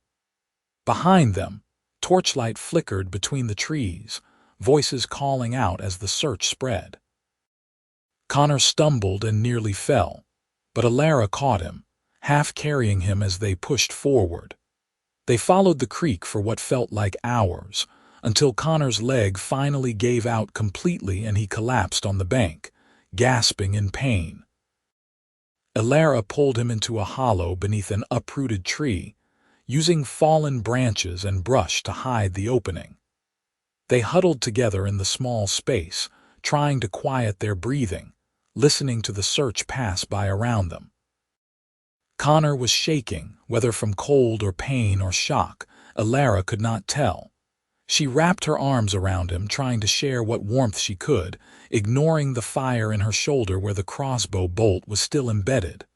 Behind them, torchlight flickered between the trees, voices calling out as the search spread. Connor stumbled and nearly fell, but Elara caught him, half carrying him as they pushed forward. They followed the creek for what felt like hours, until Connor's leg finally gave out completely and he collapsed on the bank, gasping in pain. Elara pulled him into a hollow beneath an uprooted tree, using fallen branches and brush to hide the opening. They huddled together in the small space, trying to quiet their breathing, listening to the search pass by around them. Connor was shaking, whether from cold or pain or shock, Elara could not tell. She wrapped her arms around him, trying to share what warmth she could, ignoring the fire in her shoulder where the crossbow bolt was still embedded.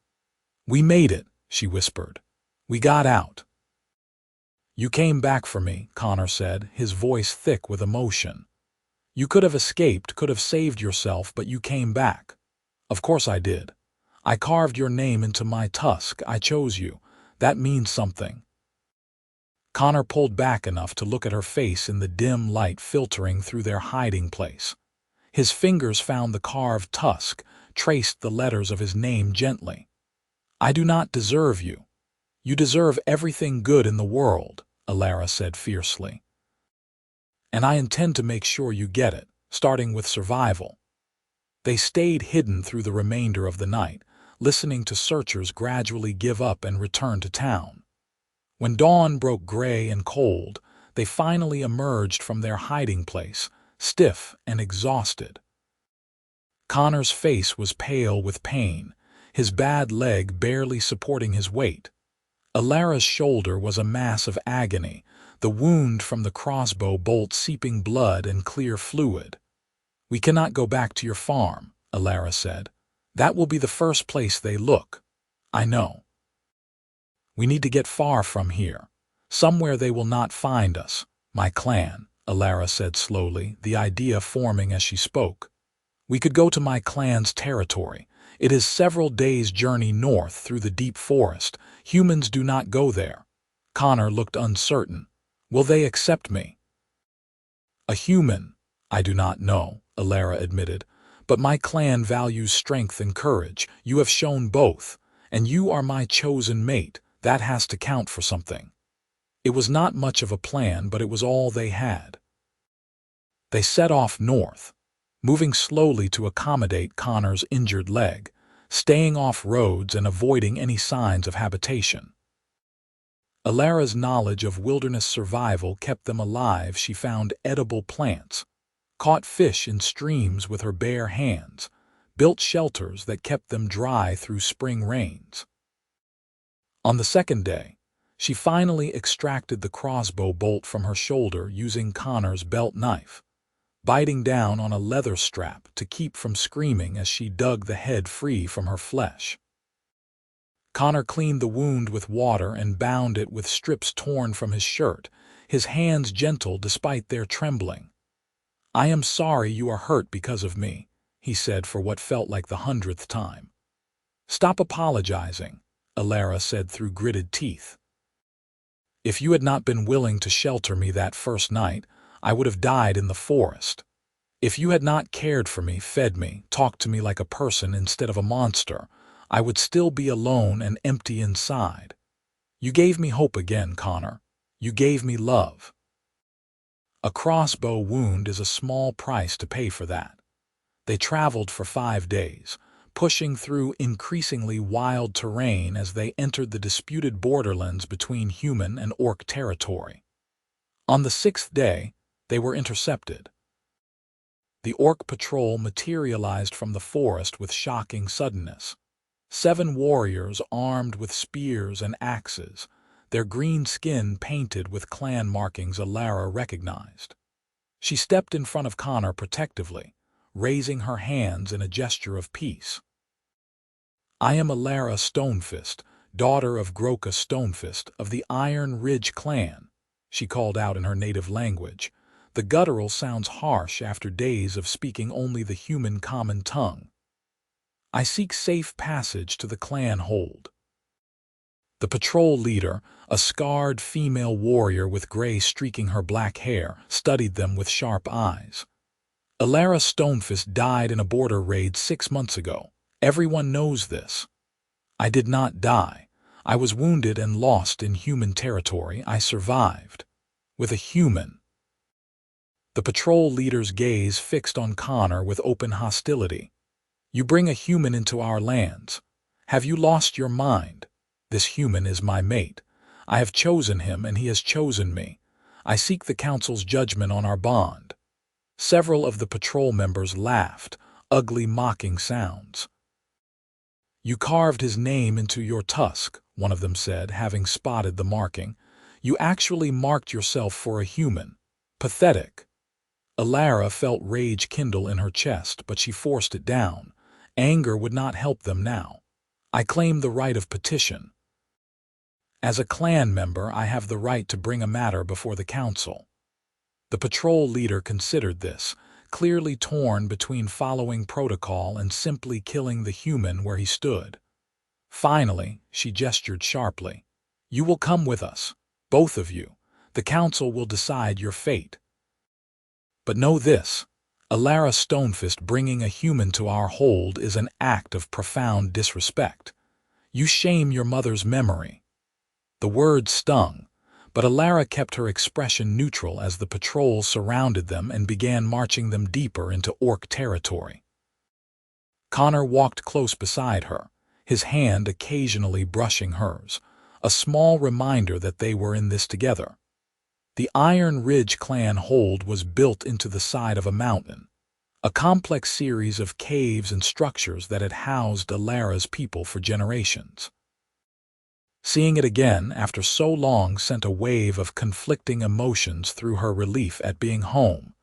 "We made it," she whispered. "We got out." "You came back for me," Connor said, his voice thick with emotion. "You could have escaped, could have saved yourself, but you came back." "Of course I did. I carved your name into my tusk. I chose you. That means something." Connor pulled back enough to look at her face in the dim light filtering through their hiding place. His fingers found the carved tusk, traced the letters of his name gently. "I do not deserve you. You deserve everything good in the world," Elara said fiercely. "And I intend to make sure you get it, starting with survival." They stayed hidden through the remainder of the night, listening to searchers gradually give up and return to town. When dawn broke gray and cold, they finally emerged from their hiding place, stiff and exhausted. Connor's face was pale with pain, his bad leg barely supporting his weight. Elara's shoulder was a mass of agony, the wound from the crossbow bolt seeping blood and clear fluid. "We cannot go back to your farm," Elara said. "That will be the first place they look." "I know. We need to get far from here, somewhere they will not find us." "My clan," Elara said slowly, the idea forming as she spoke. "We could go to my clan's territory. It is several days' journey north through the deep forest. Humans do not go there." Connor looked uncertain. "Will they accept me?" "A human? I do not know," Elara admitted. "But my clan values strength and courage. You have shown both, and you are my chosen mate. That has to count for something." It was not much of a plan, but it was all they had. They set off north, moving slowly to accommodate Connor's injured leg, staying off roads and avoiding any signs of habitation. Elara's knowledge of wilderness survival kept them alive. She found edible plants, caught fish in streams with her bare hands, built shelters that kept them dry through spring rains. On the second day, she finally extracted the crossbow bolt from her shoulder using Connor's belt knife, biting down on a leather strap to keep from screaming as she dug the head free from her flesh. Connor cleaned the wound with water and bound it with strips torn from his shirt, his hands gentle despite their trembling. "I am sorry you are hurt because of me," he said for what felt like the 100th time. "Stop apologizing," Elara said through gritted teeth. "If you had not been willing to shelter me that first night, I would have died in the forest." If you had not cared for me, fed me, talked to me like a person instead of a monster, I would still be alone and empty inside. You gave me hope again, Connor. You gave me love. A crossbow wound is a small price to pay for that. They traveled for 5 days, pushing through increasingly wild terrain as they entered the disputed borderlands between human and orc territory. On the 6th day, they were intercepted. The orc patrol materialized from the forest with shocking suddenness. 7 warriors armed with spears and axes, their green skin painted with clan markings Elara recognized. She stepped in front of Connor protectively, raising her hands in a gesture of peace. I am Elara Stonefist, daughter of Groka Stonefist of the Iron Ridge clan, she called out in her native language. The guttural sounds harsh after days of speaking only the human common tongue. I seek safe passage to the clan hold. The patrol leader, a scarred female warrior with gray streaking her black hair, studied them with sharp eyes. Elara Stonefist died in a border raid 6 months ago. Everyone knows this. I did not die. I was wounded and lost in human territory. I survived. With a human. The patrol leader's gaze fixed on Connor with open hostility. You bring a human into our lands. Have you lost your mind? This human is my mate. I have chosen him and he has chosen me. I seek the council's judgment on our bond. Several of the patrol members laughed, ugly mocking sounds. You carved his name into your tusk, one of them said, having spotted the marking. You actually marked yourself for a human. Pathetic. Elara felt rage kindle in her chest, but she forced it down. Anger would not help them now. I claim the right of petition. As a clan member, I have the right to bring a matter before the council. The patrol leader considered this, clearly torn between following protocol and simply killing the human where he stood. Finally, she gestured sharply. You will come with us, both of you. The council will decide your fate. But know this, Elara Stonefist bringing a human to our hold is an act of profound disrespect. You shame your mother's memory. The words stung, but Elara kept her expression neutral as the patrol surrounded them and began marching them deeper into orc territory. Connor walked close beside her, his hand occasionally brushing hers, a small reminder that they were in this together. The Iron Ridge clan hold was built into the side of a mountain, a complex series of caves and structures that had housed Elara's people for generations. Seeing it again after so long sent a wave of conflicting emotions through her relief at being home,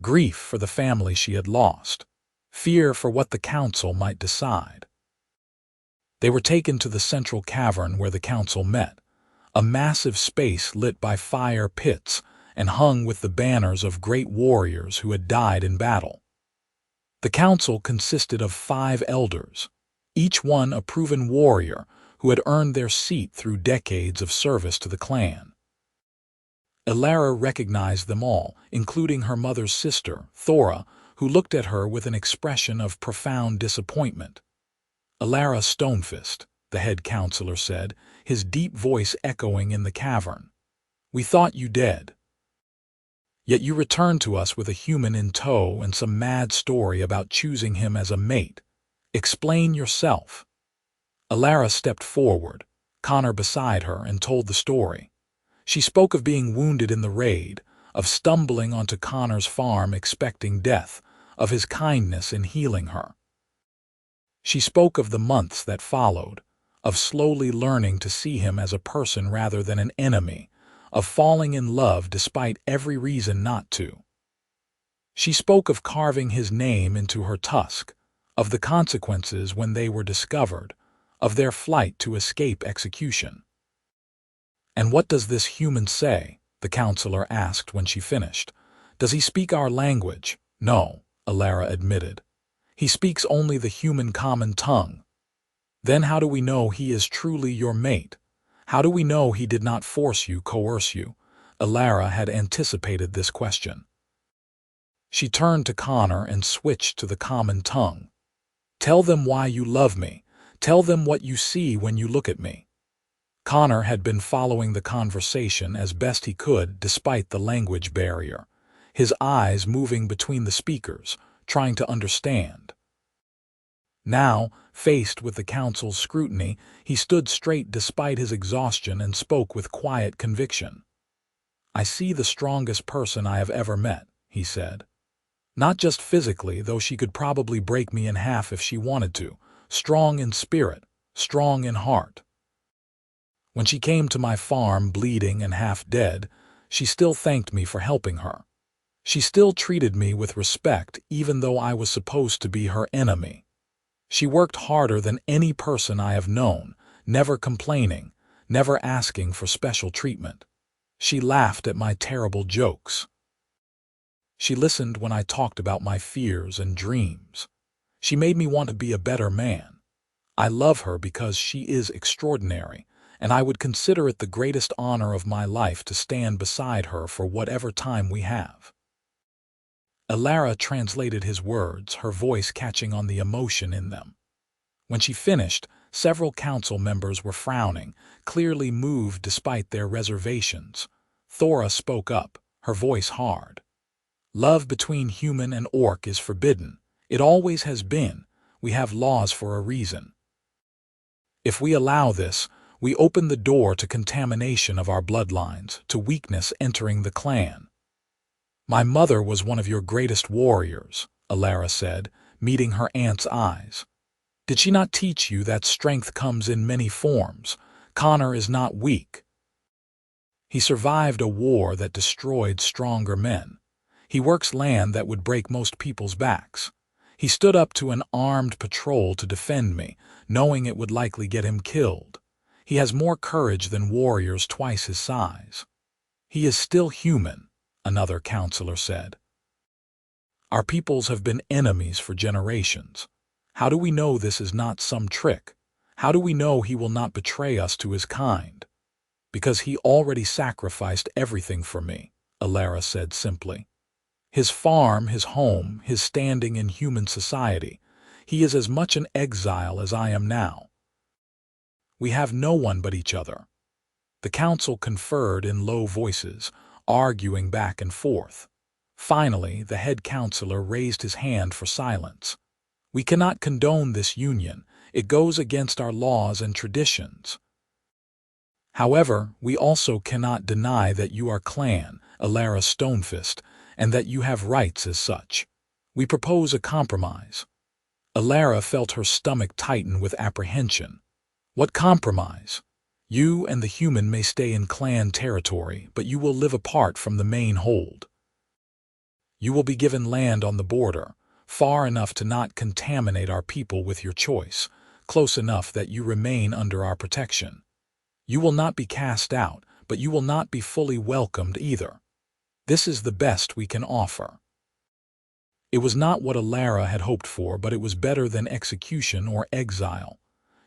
grief for the family she had lost, fear for what the council might decide. They were taken to the central cavern where the council met, a massive space lit by fire pits and hung with the banners of great warriors who had died in battle. The council consisted of 5 elders, each one a proven warrior who had earned their seat through decades of service to the clan. Elara recognized them all, including her mother's sister, Thora, who looked at her with an expression of profound disappointment. Elara Stonefist, the head counselor said, his deep voice echoing in the cavern. We thought you dead. Yet you returned to us with a human in tow and some mad story about choosing him as a mate. Explain yourself. Elara stepped forward, Connor beside her, and told the story. She spoke of being wounded in the raid, of stumbling onto Connor's farm expecting death, of his kindness in healing her. She spoke of the months that followed, of slowly learning to see him as a person rather than an enemy, of falling in love despite every reason not to. She spoke of carving his name into her tusk, of the consequences when they were discovered, of their flight to escape execution. And what does this human say? The counselor asked when she finished. Does he speak our language? No, Elara admitted. He speaks only the human common tongue. Then how do we know he is truly your mate? How do we know he did not force you, coerce you? Elara had anticipated this question. She turned to Connor and switched to the common tongue. "Tell them why you love me. Tell them what you see when you look at me." Connor had been following the conversation as best he could despite the language barrier, his eyes moving between the speakers, trying to understand. Now, faced with the council's scrutiny, he stood straight despite his exhaustion and spoke with quiet conviction. "I see the strongest person I have ever met," he said. "Not just physically, though she could probably break me in half if she wanted to. Strong in spirit, strong in heart. When she came to my farm bleeding and half dead, she still thanked me for helping her. She still treated me with respect even though I was supposed to be her enemy. She worked harder than any person I have known, never complaining, never asking for special treatment. She laughed at my terrible jokes. She listened when I talked about my fears and dreams. She made me want to be a better man. I love her because she is extraordinary, and I would consider it the greatest honor of my life to stand beside her for whatever time we have." Elara translated his words, her voice catching on the emotion in them. When she finished, several council members were frowning, clearly moved despite their reservations. Thora spoke up, her voice hard. "Love between human and orc is forbidden. It always has been. We have laws for a reason. If we allow this, we open the door to contamination of our bloodlines, to weakness entering the clan." "My mother was one of your greatest warriors," Elara said, meeting her aunt's eyes. "Did she not teach you that strength comes in many forms? Connor is not weak. He survived a war that destroyed stronger men. He works land that would break most people's backs. He stood up to an armed patrol to defend me, knowing it would likely get him killed. He has more courage than warriors twice his size." "He is still human," another counselor said. "Our peoples have been enemies for generations. How do we know this is not some trick? How do we know he will not betray us to his kind?" "Because he already sacrificed everything for me," Elara said simply. "His farm, his home, his standing in human society. He is as much an exile as I am now. We have no one but each other." The council conferred in low voices, arguing back and forth. Finally, the head counselor raised his hand for silence. "We cannot condone this union. It goes against our laws and traditions. However, we also cannot deny that you are clan, Elara Stonefist, and that you have rights as such. We propose a compromise." Elara felt her stomach tighten with apprehension. "What compromise?" "You and the human may stay in clan territory, but you will live apart from the main hold. You will be given land on the border, far enough to not contaminate our people with your choice, close enough that you remain under our protection. You will not be cast out, but you will not be fully welcomed either. This is the best we can offer." It was not what Elara had hoped for, but it was better than execution or exile.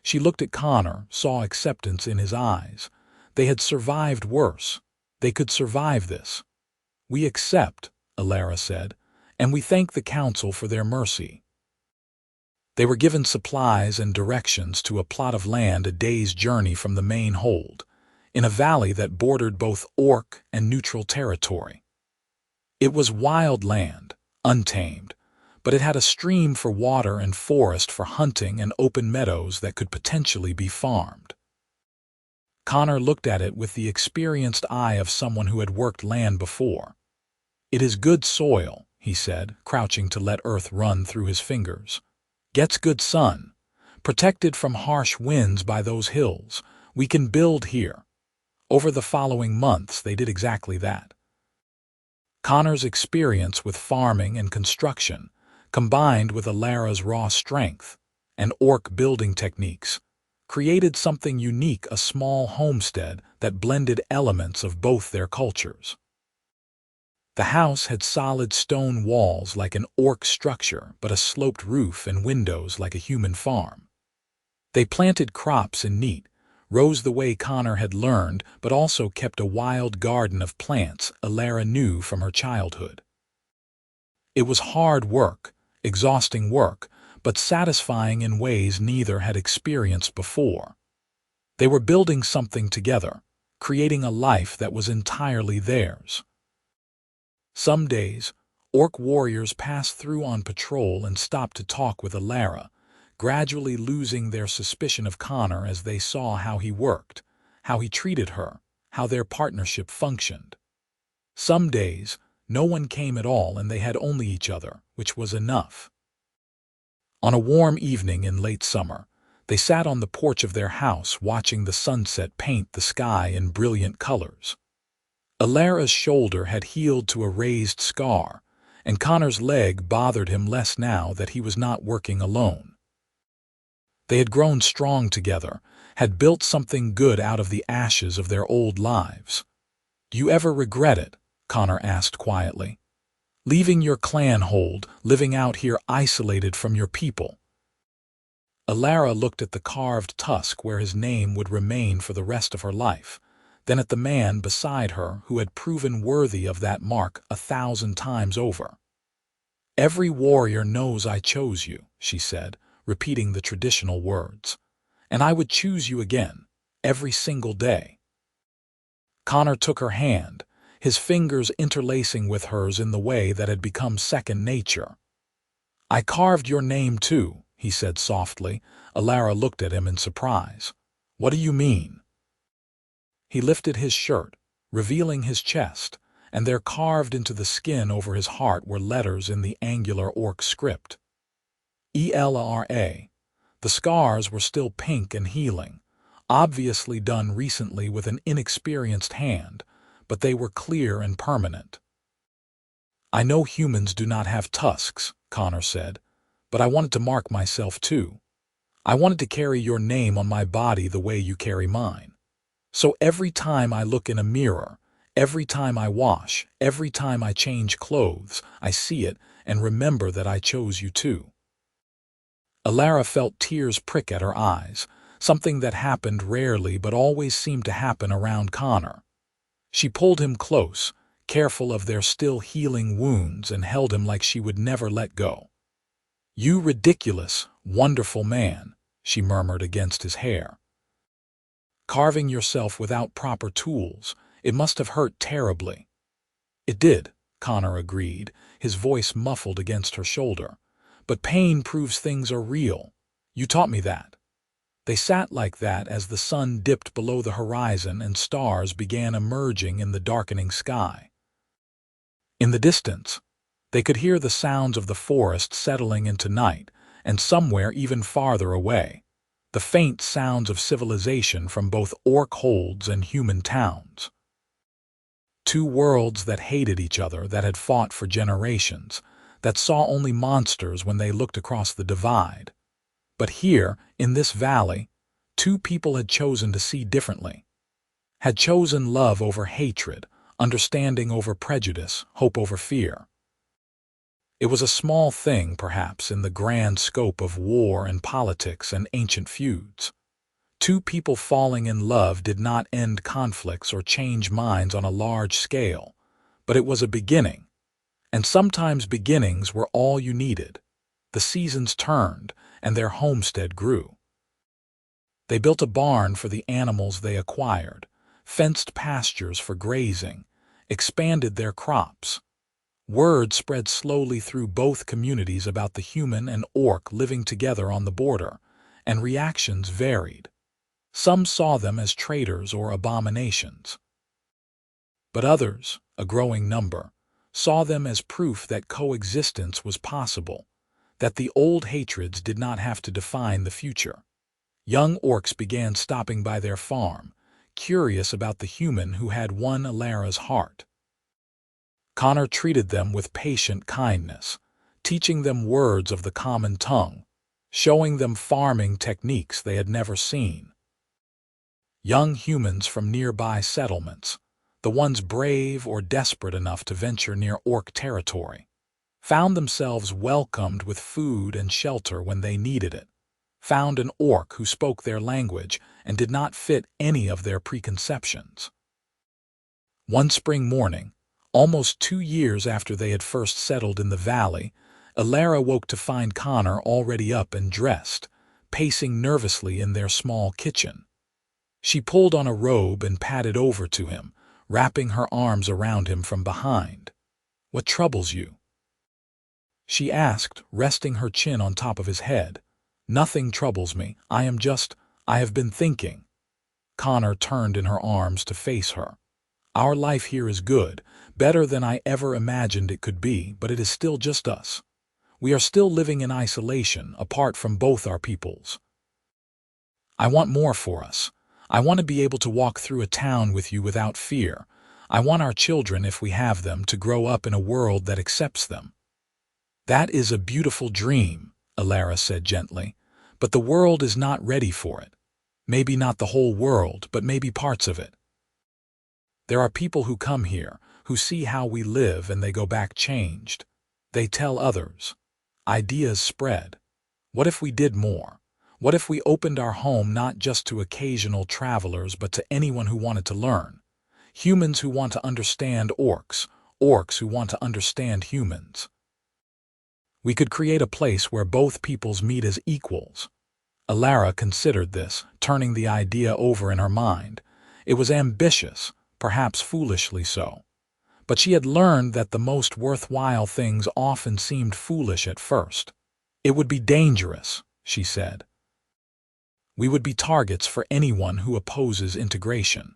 She looked at Connor, saw acceptance in his eyes. They had survived worse. They could survive this. "We accept," Elara said, "and we thank the council for their mercy." They were given supplies and directions to a plot of land a day's journey from the main hold, in a valley that bordered both orc and neutral territory. It was wild land, untamed, but it had a stream for water and forest for hunting and open meadows that could potentially be farmed. Connor looked at it with the experienced eye of someone who had worked land before. "It is good soil," he said, crouching to let earth run through his fingers. "Gets good sun. Protected from harsh winds by those hills. We can build here." Over the following months, they did exactly that. Connor's experience with farming and construction, combined with Elara's raw strength and orc building techniques, created something unique, a small homestead that blended elements of both their cultures. The house had solid stone walls like an orc structure, but a sloped roof and windows like a human farm. They planted crops in neat, rose the way Connor had learned, but also kept a wild garden of plants Elara knew from her childhood. It was hard work, exhausting work, but satisfying in ways neither had experienced before. They were building something together, creating a life that was entirely theirs. Some days, orc warriors passed through on patrol and stopped to talk with Elara, gradually losing their suspicion of Connor as they saw how he worked, how he treated her, how their partnership functioned. Some days, no one came at all and they had only each other, which was enough. On a warm evening in late summer, they sat on the porch of their house watching the sunset paint the sky in brilliant colors. Elara's shoulder had healed to a raised scar, and Connor's leg bothered him less now that he was not working alone. They had grown strong together, had built something good out of the ashes of their old lives. "Do you ever regret it?" Connor asked quietly. "Leaving your clan hold, living out here isolated from your people?" Elara looked at the carved tusk where his name would remain for the rest of her life, then at the man beside her who had proven worthy of that mark 1,000 times over. "Every warrior knows I chose you," she said, repeating the traditional words. "And I would choose you again, every single day." Connor took her hand, his fingers interlacing with hers in the way that had become second nature. "I carved your name too," he said softly. Elara looked at him in surprise. "What do you mean?" He lifted his shirt, revealing his chest, and there carved into the skin over his heart were letters in the angular orc script. Elara. The scars were still pink and healing, obviously done recently with an inexperienced hand, but they were clear and permanent. "I know humans do not have tusks," Connor said, "but I wanted to mark myself too. I wanted to carry your name on my body the way you carry mine. So every time I look in a mirror, every time I wash, every time I change clothes, I see it and remember that I chose you too." Elara felt tears prick at her eyes, something that happened rarely but always seemed to happen around Connor. She pulled him close, careful of their still healing wounds, and held him like she would never let go. "You ridiculous, wonderful man," she murmured against his hair. "Carving yourself without proper tools, it must have hurt terribly." "It did," Connor agreed, his voice muffled against her shoulder. "But pain proves things are real. You taught me that." They sat like that as the sun dipped below the horizon and stars began emerging in the darkening sky. In the distance, they could hear the sounds of the forest settling into night, and somewhere even farther away, the faint sounds of civilization from both orc holds and human towns. Two worlds that hated each other, that had fought for generations, that saw only monsters when they looked across the divide. But here, in this valley, two people had chosen to see differently, had chosen love over hatred, understanding over prejudice, hope over fear. It was a small thing, perhaps, in the grand scope of war and politics and ancient feuds. Two people falling in love did not end conflicts or change minds on a large scale, but it was a beginning. And sometimes beginnings were all you needed. The seasons turned, and their homestead grew. They built a barn for the animals they acquired, fenced pastures for grazing, expanded their crops. Word spread slowly through both communities about the human and orc living together on the border, and reactions varied. Some saw them as traitors or abominations. But others, a growing number, saw them as proof that coexistence was possible, that the old hatreds did not have to define the future. Young orcs began stopping by their farm, curious about the human who had won Elara's heart. Connor treated them with patient kindness, teaching them words of the common tongue, showing them farming techniques they had never seen. Young humans from nearby settlements, the ones brave or desperate enough to venture near orc territory, found themselves welcomed with food and shelter when they needed it, found an orc who spoke their language and did not fit any of their preconceptions. One spring morning, Almost 2 years after they had first settled in the valley, Elara woke to find Connor already up and dressed, pacing nervously in their small kitchen. She pulled on a robe and padded over to him, wrapping her arms around him from behind. "What troubles you?" she asked, resting her chin on top of his head. "Nothing troubles me. I have been thinking." Connor turned in her arms to face her. "Our life here is good, better than I ever imagined it could be, but it is still just us. We are still living in isolation, apart from both our peoples. I want more for us. I want to be able to walk through a town with you without fear. I want our children, if we have them, to grow up in a world that accepts them." "That is a beautiful dream," Elara said gently, "but the world is not ready for it. Maybe not the whole world, but maybe parts of it. There are people who come here, who see how we live, and they go back changed. They tell others. Ideas spread. What if we did more? What if we opened our home not just to occasional travelers, but to anyone who wanted to learn? Humans who want to understand orcs, orcs who want to understand humans. We could create a place where both peoples meet as equals." Elara considered this, turning the idea over in her mind. It was ambitious, perhaps foolishly so. But she had learned that the most worthwhile things often seemed foolish at first. "It would be dangerous," she said. "We would be targets for anyone who opposes integration.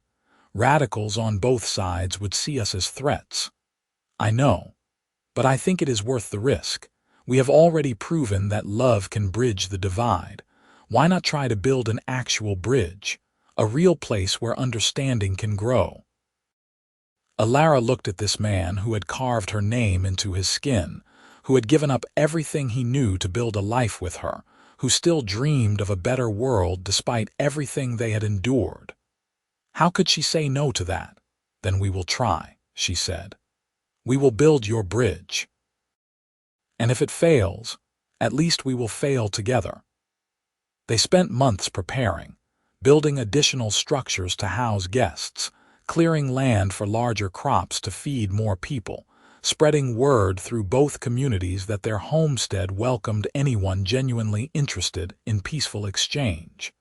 Radicals on both sides would see us as threats." "I know, but I think it is worth the risk. We have already proven that love can bridge the divide. Why not try to build an actual bridge, a real place where understanding can grow?" Elara looked at this man who had carved her name into his skin, who had given up everything he knew to build a life with her, who still dreamed of a better world despite everything they had endured. How could she say no to that? "Then we will try," she said. "We will build your bridge. And if it fails, at least we will fail together." They spent months preparing, building additional structures to house guests, clearing land for larger crops to feed more people, spreading word through both communities that their homestead welcomed anyone genuinely interested in peaceful exchange.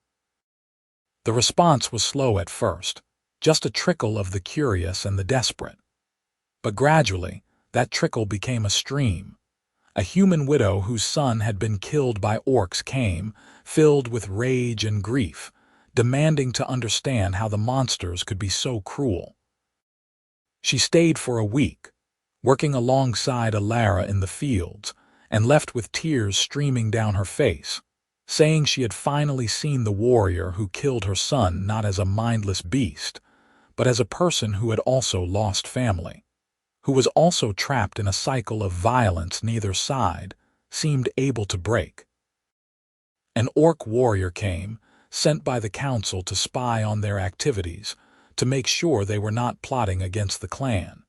The response was slow at first, just a trickle of the curious and the desperate. But gradually, that trickle became a stream. A human widow whose son had been killed by orcs came, filled with rage and grief, demanding to understand how the monsters could be so cruel. She stayed for a week, working alongside Elara in the fields, and left with tears streaming down her face, saying she had finally seen the warrior who killed her son not as a mindless beast, but as a person who had also lost family, who was also trapped in a cycle of violence neither side seemed able to break. An orc warrior came, sent by the council to spy on their activities, to make sure they were not plotting against the clan.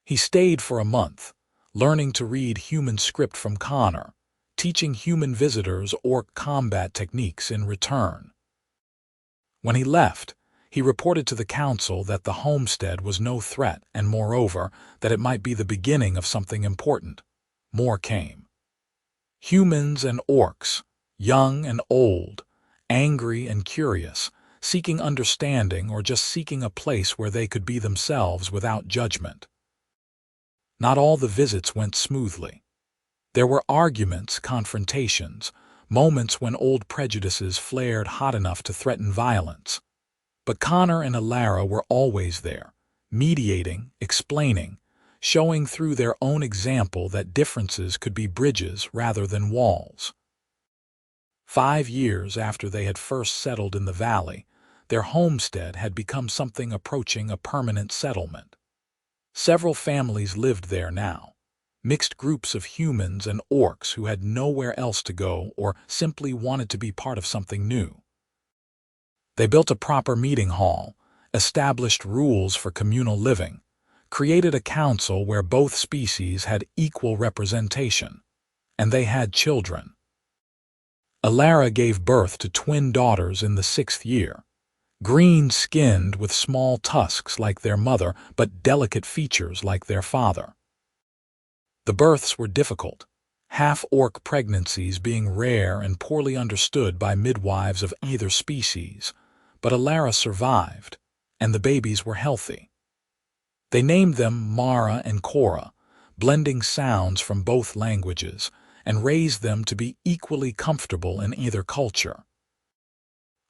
He stayed for a month, learning to read human script from Connor, teaching human visitors orc combat techniques in return. When he left, he reported to the council that the homestead was no threat and, moreover, that it might be the beginning of something important. More came. Humans and orcs, young and old, angry and curious, seeking understanding or just seeking a place where they could be themselves without judgment. Not all the visits went smoothly. There were arguments, confrontations, moments when old prejudices flared hot enough to threaten violence. But Connor and Elara were always there, mediating, explaining, showing through their own example that differences could be bridges rather than walls. 5 years after they had first settled in the valley, their homestead had become something approaching a permanent settlement. Several families lived there now, mixed groups of humans and orcs who had nowhere else to go or simply wanted to be part of something new. They built a proper meeting hall, established rules for communal living, created a council where both species had equal representation, and they had children. Elara gave birth to twin daughters in the 6th year, green-skinned with small tusks like their mother but delicate features like their father. The births were difficult, half-orc pregnancies being rare and poorly understood by midwives of either species, but Elara survived, and the babies were healthy. They named them Mara and Cora, blending sounds from both languages, and raised them to be equally comfortable in either culture.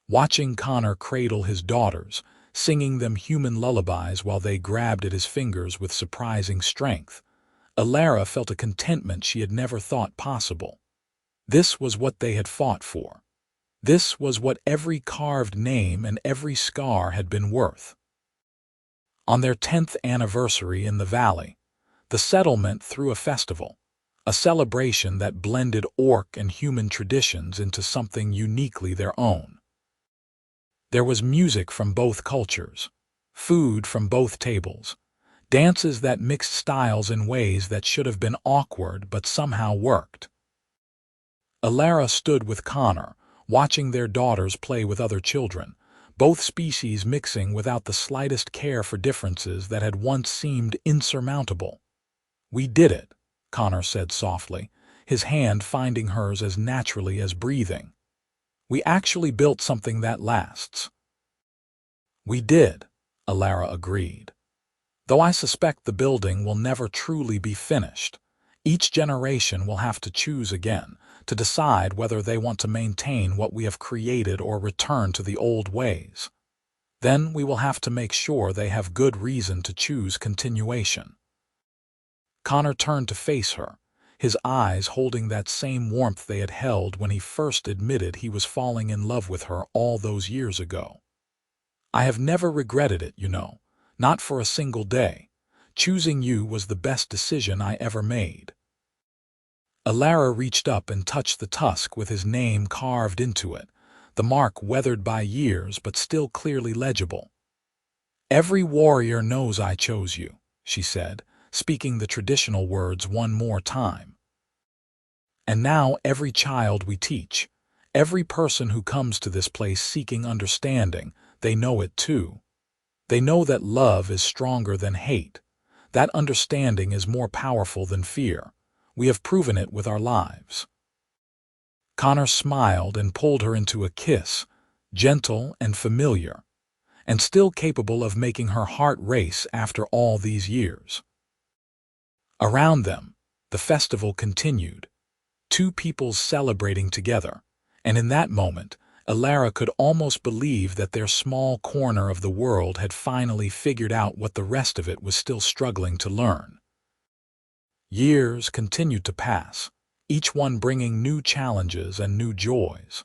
Watching Connor cradle his daughters, singing them human lullabies while they grabbed at his fingers with surprising strength, Elara felt a contentment she had never thought possible. This was what they had fought for. This was what every carved name and every scar had been worth. On their 10th anniversary in the valley, the settlement threw a festival, a celebration that blended orc and human traditions into something uniquely their own. There was music from both cultures, food from both tables, dances that mixed styles in ways that should have been awkward but somehow worked. Elara stood with Connor, watching their daughters play with other children, both species mixing without the slightest care for differences that had once seemed insurmountable. "We did it," Connor said softly, his hand finding hers as naturally as breathing. "We actually built something that lasts." "We did," Elara agreed. "Though I suspect the building will never truly be finished. Each generation will have to choose again, to decide whether they want to maintain what we have created or return to the old ways. Then we will have to make sure they have good reason to choose continuation." Connor turned to face her, his eyes holding that same warmth they had held when he first admitted he was falling in love with her all those years ago. "I have never regretted it, you know, not for a single day. Choosing you was the best decision I ever made." Elara reached up and touched the tusk with his name carved into it, the mark weathered by years but still clearly legible. "Every warrior knows I chose you," she said, speaking the traditional words one more time. "And now every child we teach, every person who comes to this place seeking understanding, they know it too. They know that love is stronger than hate, that understanding is more powerful than fear. We have proven it with our lives." Connor smiled and pulled her into a kiss, gentle and familiar, and still capable of making her heart race after all these years. Around them, the festival continued, two peoples celebrating together, and in that moment, Elara could almost believe that their small corner of the world had finally figured out what the rest of it was still struggling to learn. Years continued to pass, each one bringing new challenges and new joys.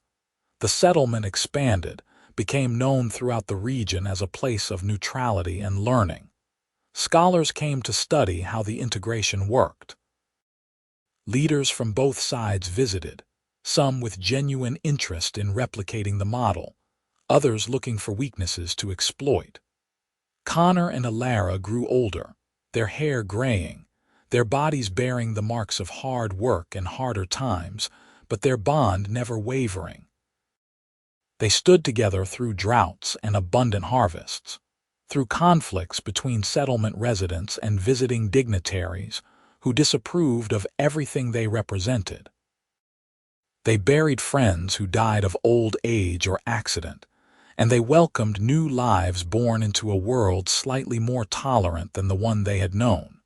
The settlement expanded, became known throughout the region as a place of neutrality and learning. Scholars came to study how the integration worked. Leaders from both sides visited, some with genuine interest in replicating the model, others looking for weaknesses to exploit. Connor and Elara grew older, their hair graying, their bodies bearing the marks of hard work and harder times, but their bond never wavering. They stood together through droughts and abundant harvests, through conflicts between settlement residents and visiting dignitaries who disapproved of everything they represented. They buried friends who died of old age or accident, and they welcomed new lives born into a world slightly more tolerant than the one they had known.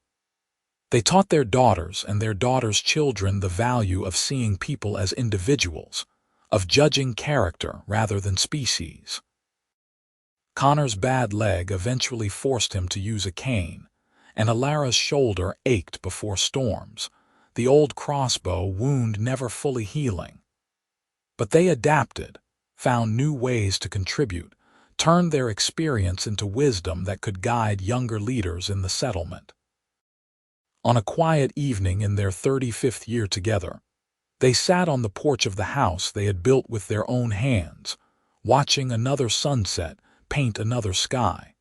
They taught their daughters and their daughters' children the value of seeing people as individuals, of judging character rather than species. Connor's bad leg eventually forced him to use a cane, and Elara's shoulder ached before storms, the old crossbow wound never fully healing. But they adapted, found new ways to contribute, turned their experience into wisdom that could guide younger leaders in the settlement. On a quiet evening in their 35th year together, they sat on the porch of the house they had built with their own hands, watching another sunset paint another sky.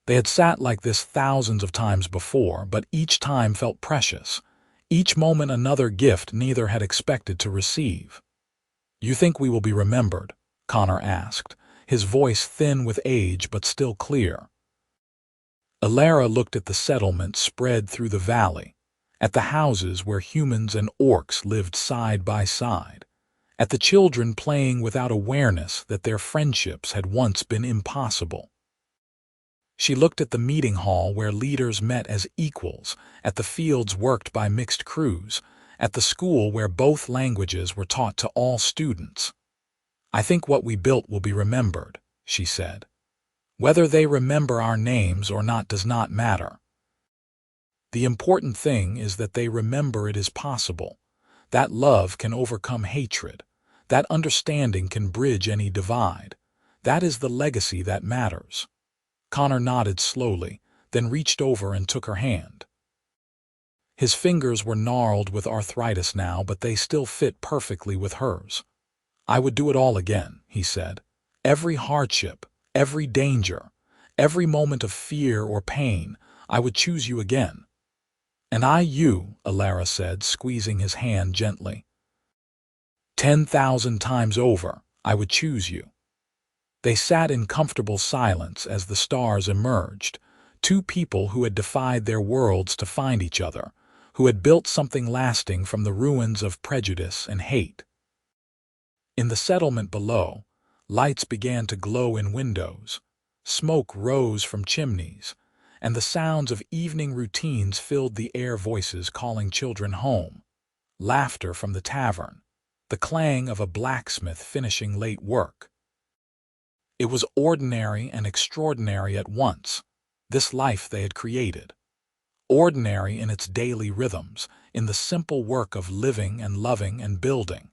They had sat like this thousands of times before, but each time felt precious, each moment another gift neither had expected to receive. "You think we will be remembered?" Connor asked, his voice thin with age but still clear. Elara looked at the settlement spread through the valley, at the houses where humans and orcs lived side by side, at the children playing without awareness that their friendships had once been impossible. She looked at the meeting hall where leaders met as equals, at the fields worked by mixed crews, at the school where both languages were taught to all students. "I think what we built will be remembered," she said. "Whether they remember our names or not does not matter. The important thing is that they remember it is possible, that love can overcome hatred, that understanding can bridge any divide. That is the legacy that matters." Connor nodded slowly, then reached over and took her hand. His fingers were gnarled with arthritis now, but they still fit perfectly with hers. "I would do it all again," he said. "Every hardship, every danger, every moment of fear or pain, I would choose you again." "And I you," Elara said, squeezing his hand gently. 10,000 times over, I would choose you." They sat in comfortable silence as the stars emerged, two people who had defied their worlds to find each other, who had built something lasting from the ruins of prejudice and hate. In the settlement below, lights began to glow in windows, smoke rose from chimneys, and the sounds of evening routines filled the air, voices calling children home, laughter from the tavern, the clang of a blacksmith finishing late work. It was ordinary and extraordinary at once, this life they had created. Ordinary in its daily rhythms, in the simple work of living and loving and building.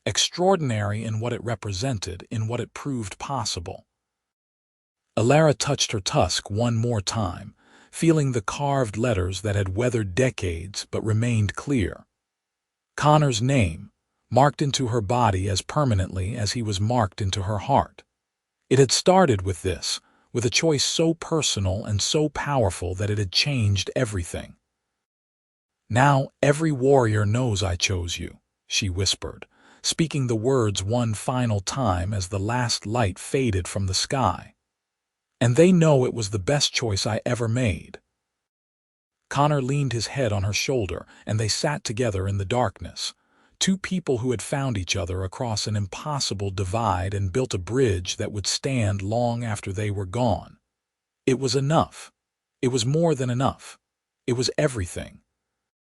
Extraordinary in what it represented, in what it proved possible. Elara touched her tusk one more time, feeling the carved letters that had weathered decades but remained clear. Connor's name, marked into her body as permanently as he was marked into her heart. It had started with this, with a choice so personal and so powerful that it had changed everything. "Now every warrior knows I chose you," she whispered, speaking the words one final time as the last light faded from the sky. "And they know it was the best choice I ever made." Connor leaned his head on her shoulder, and they sat together in the darkness. Two people who had found each other across an impossible divide and built a bridge that would stand long after they were gone. It was enough. It was more than enough. It was everything.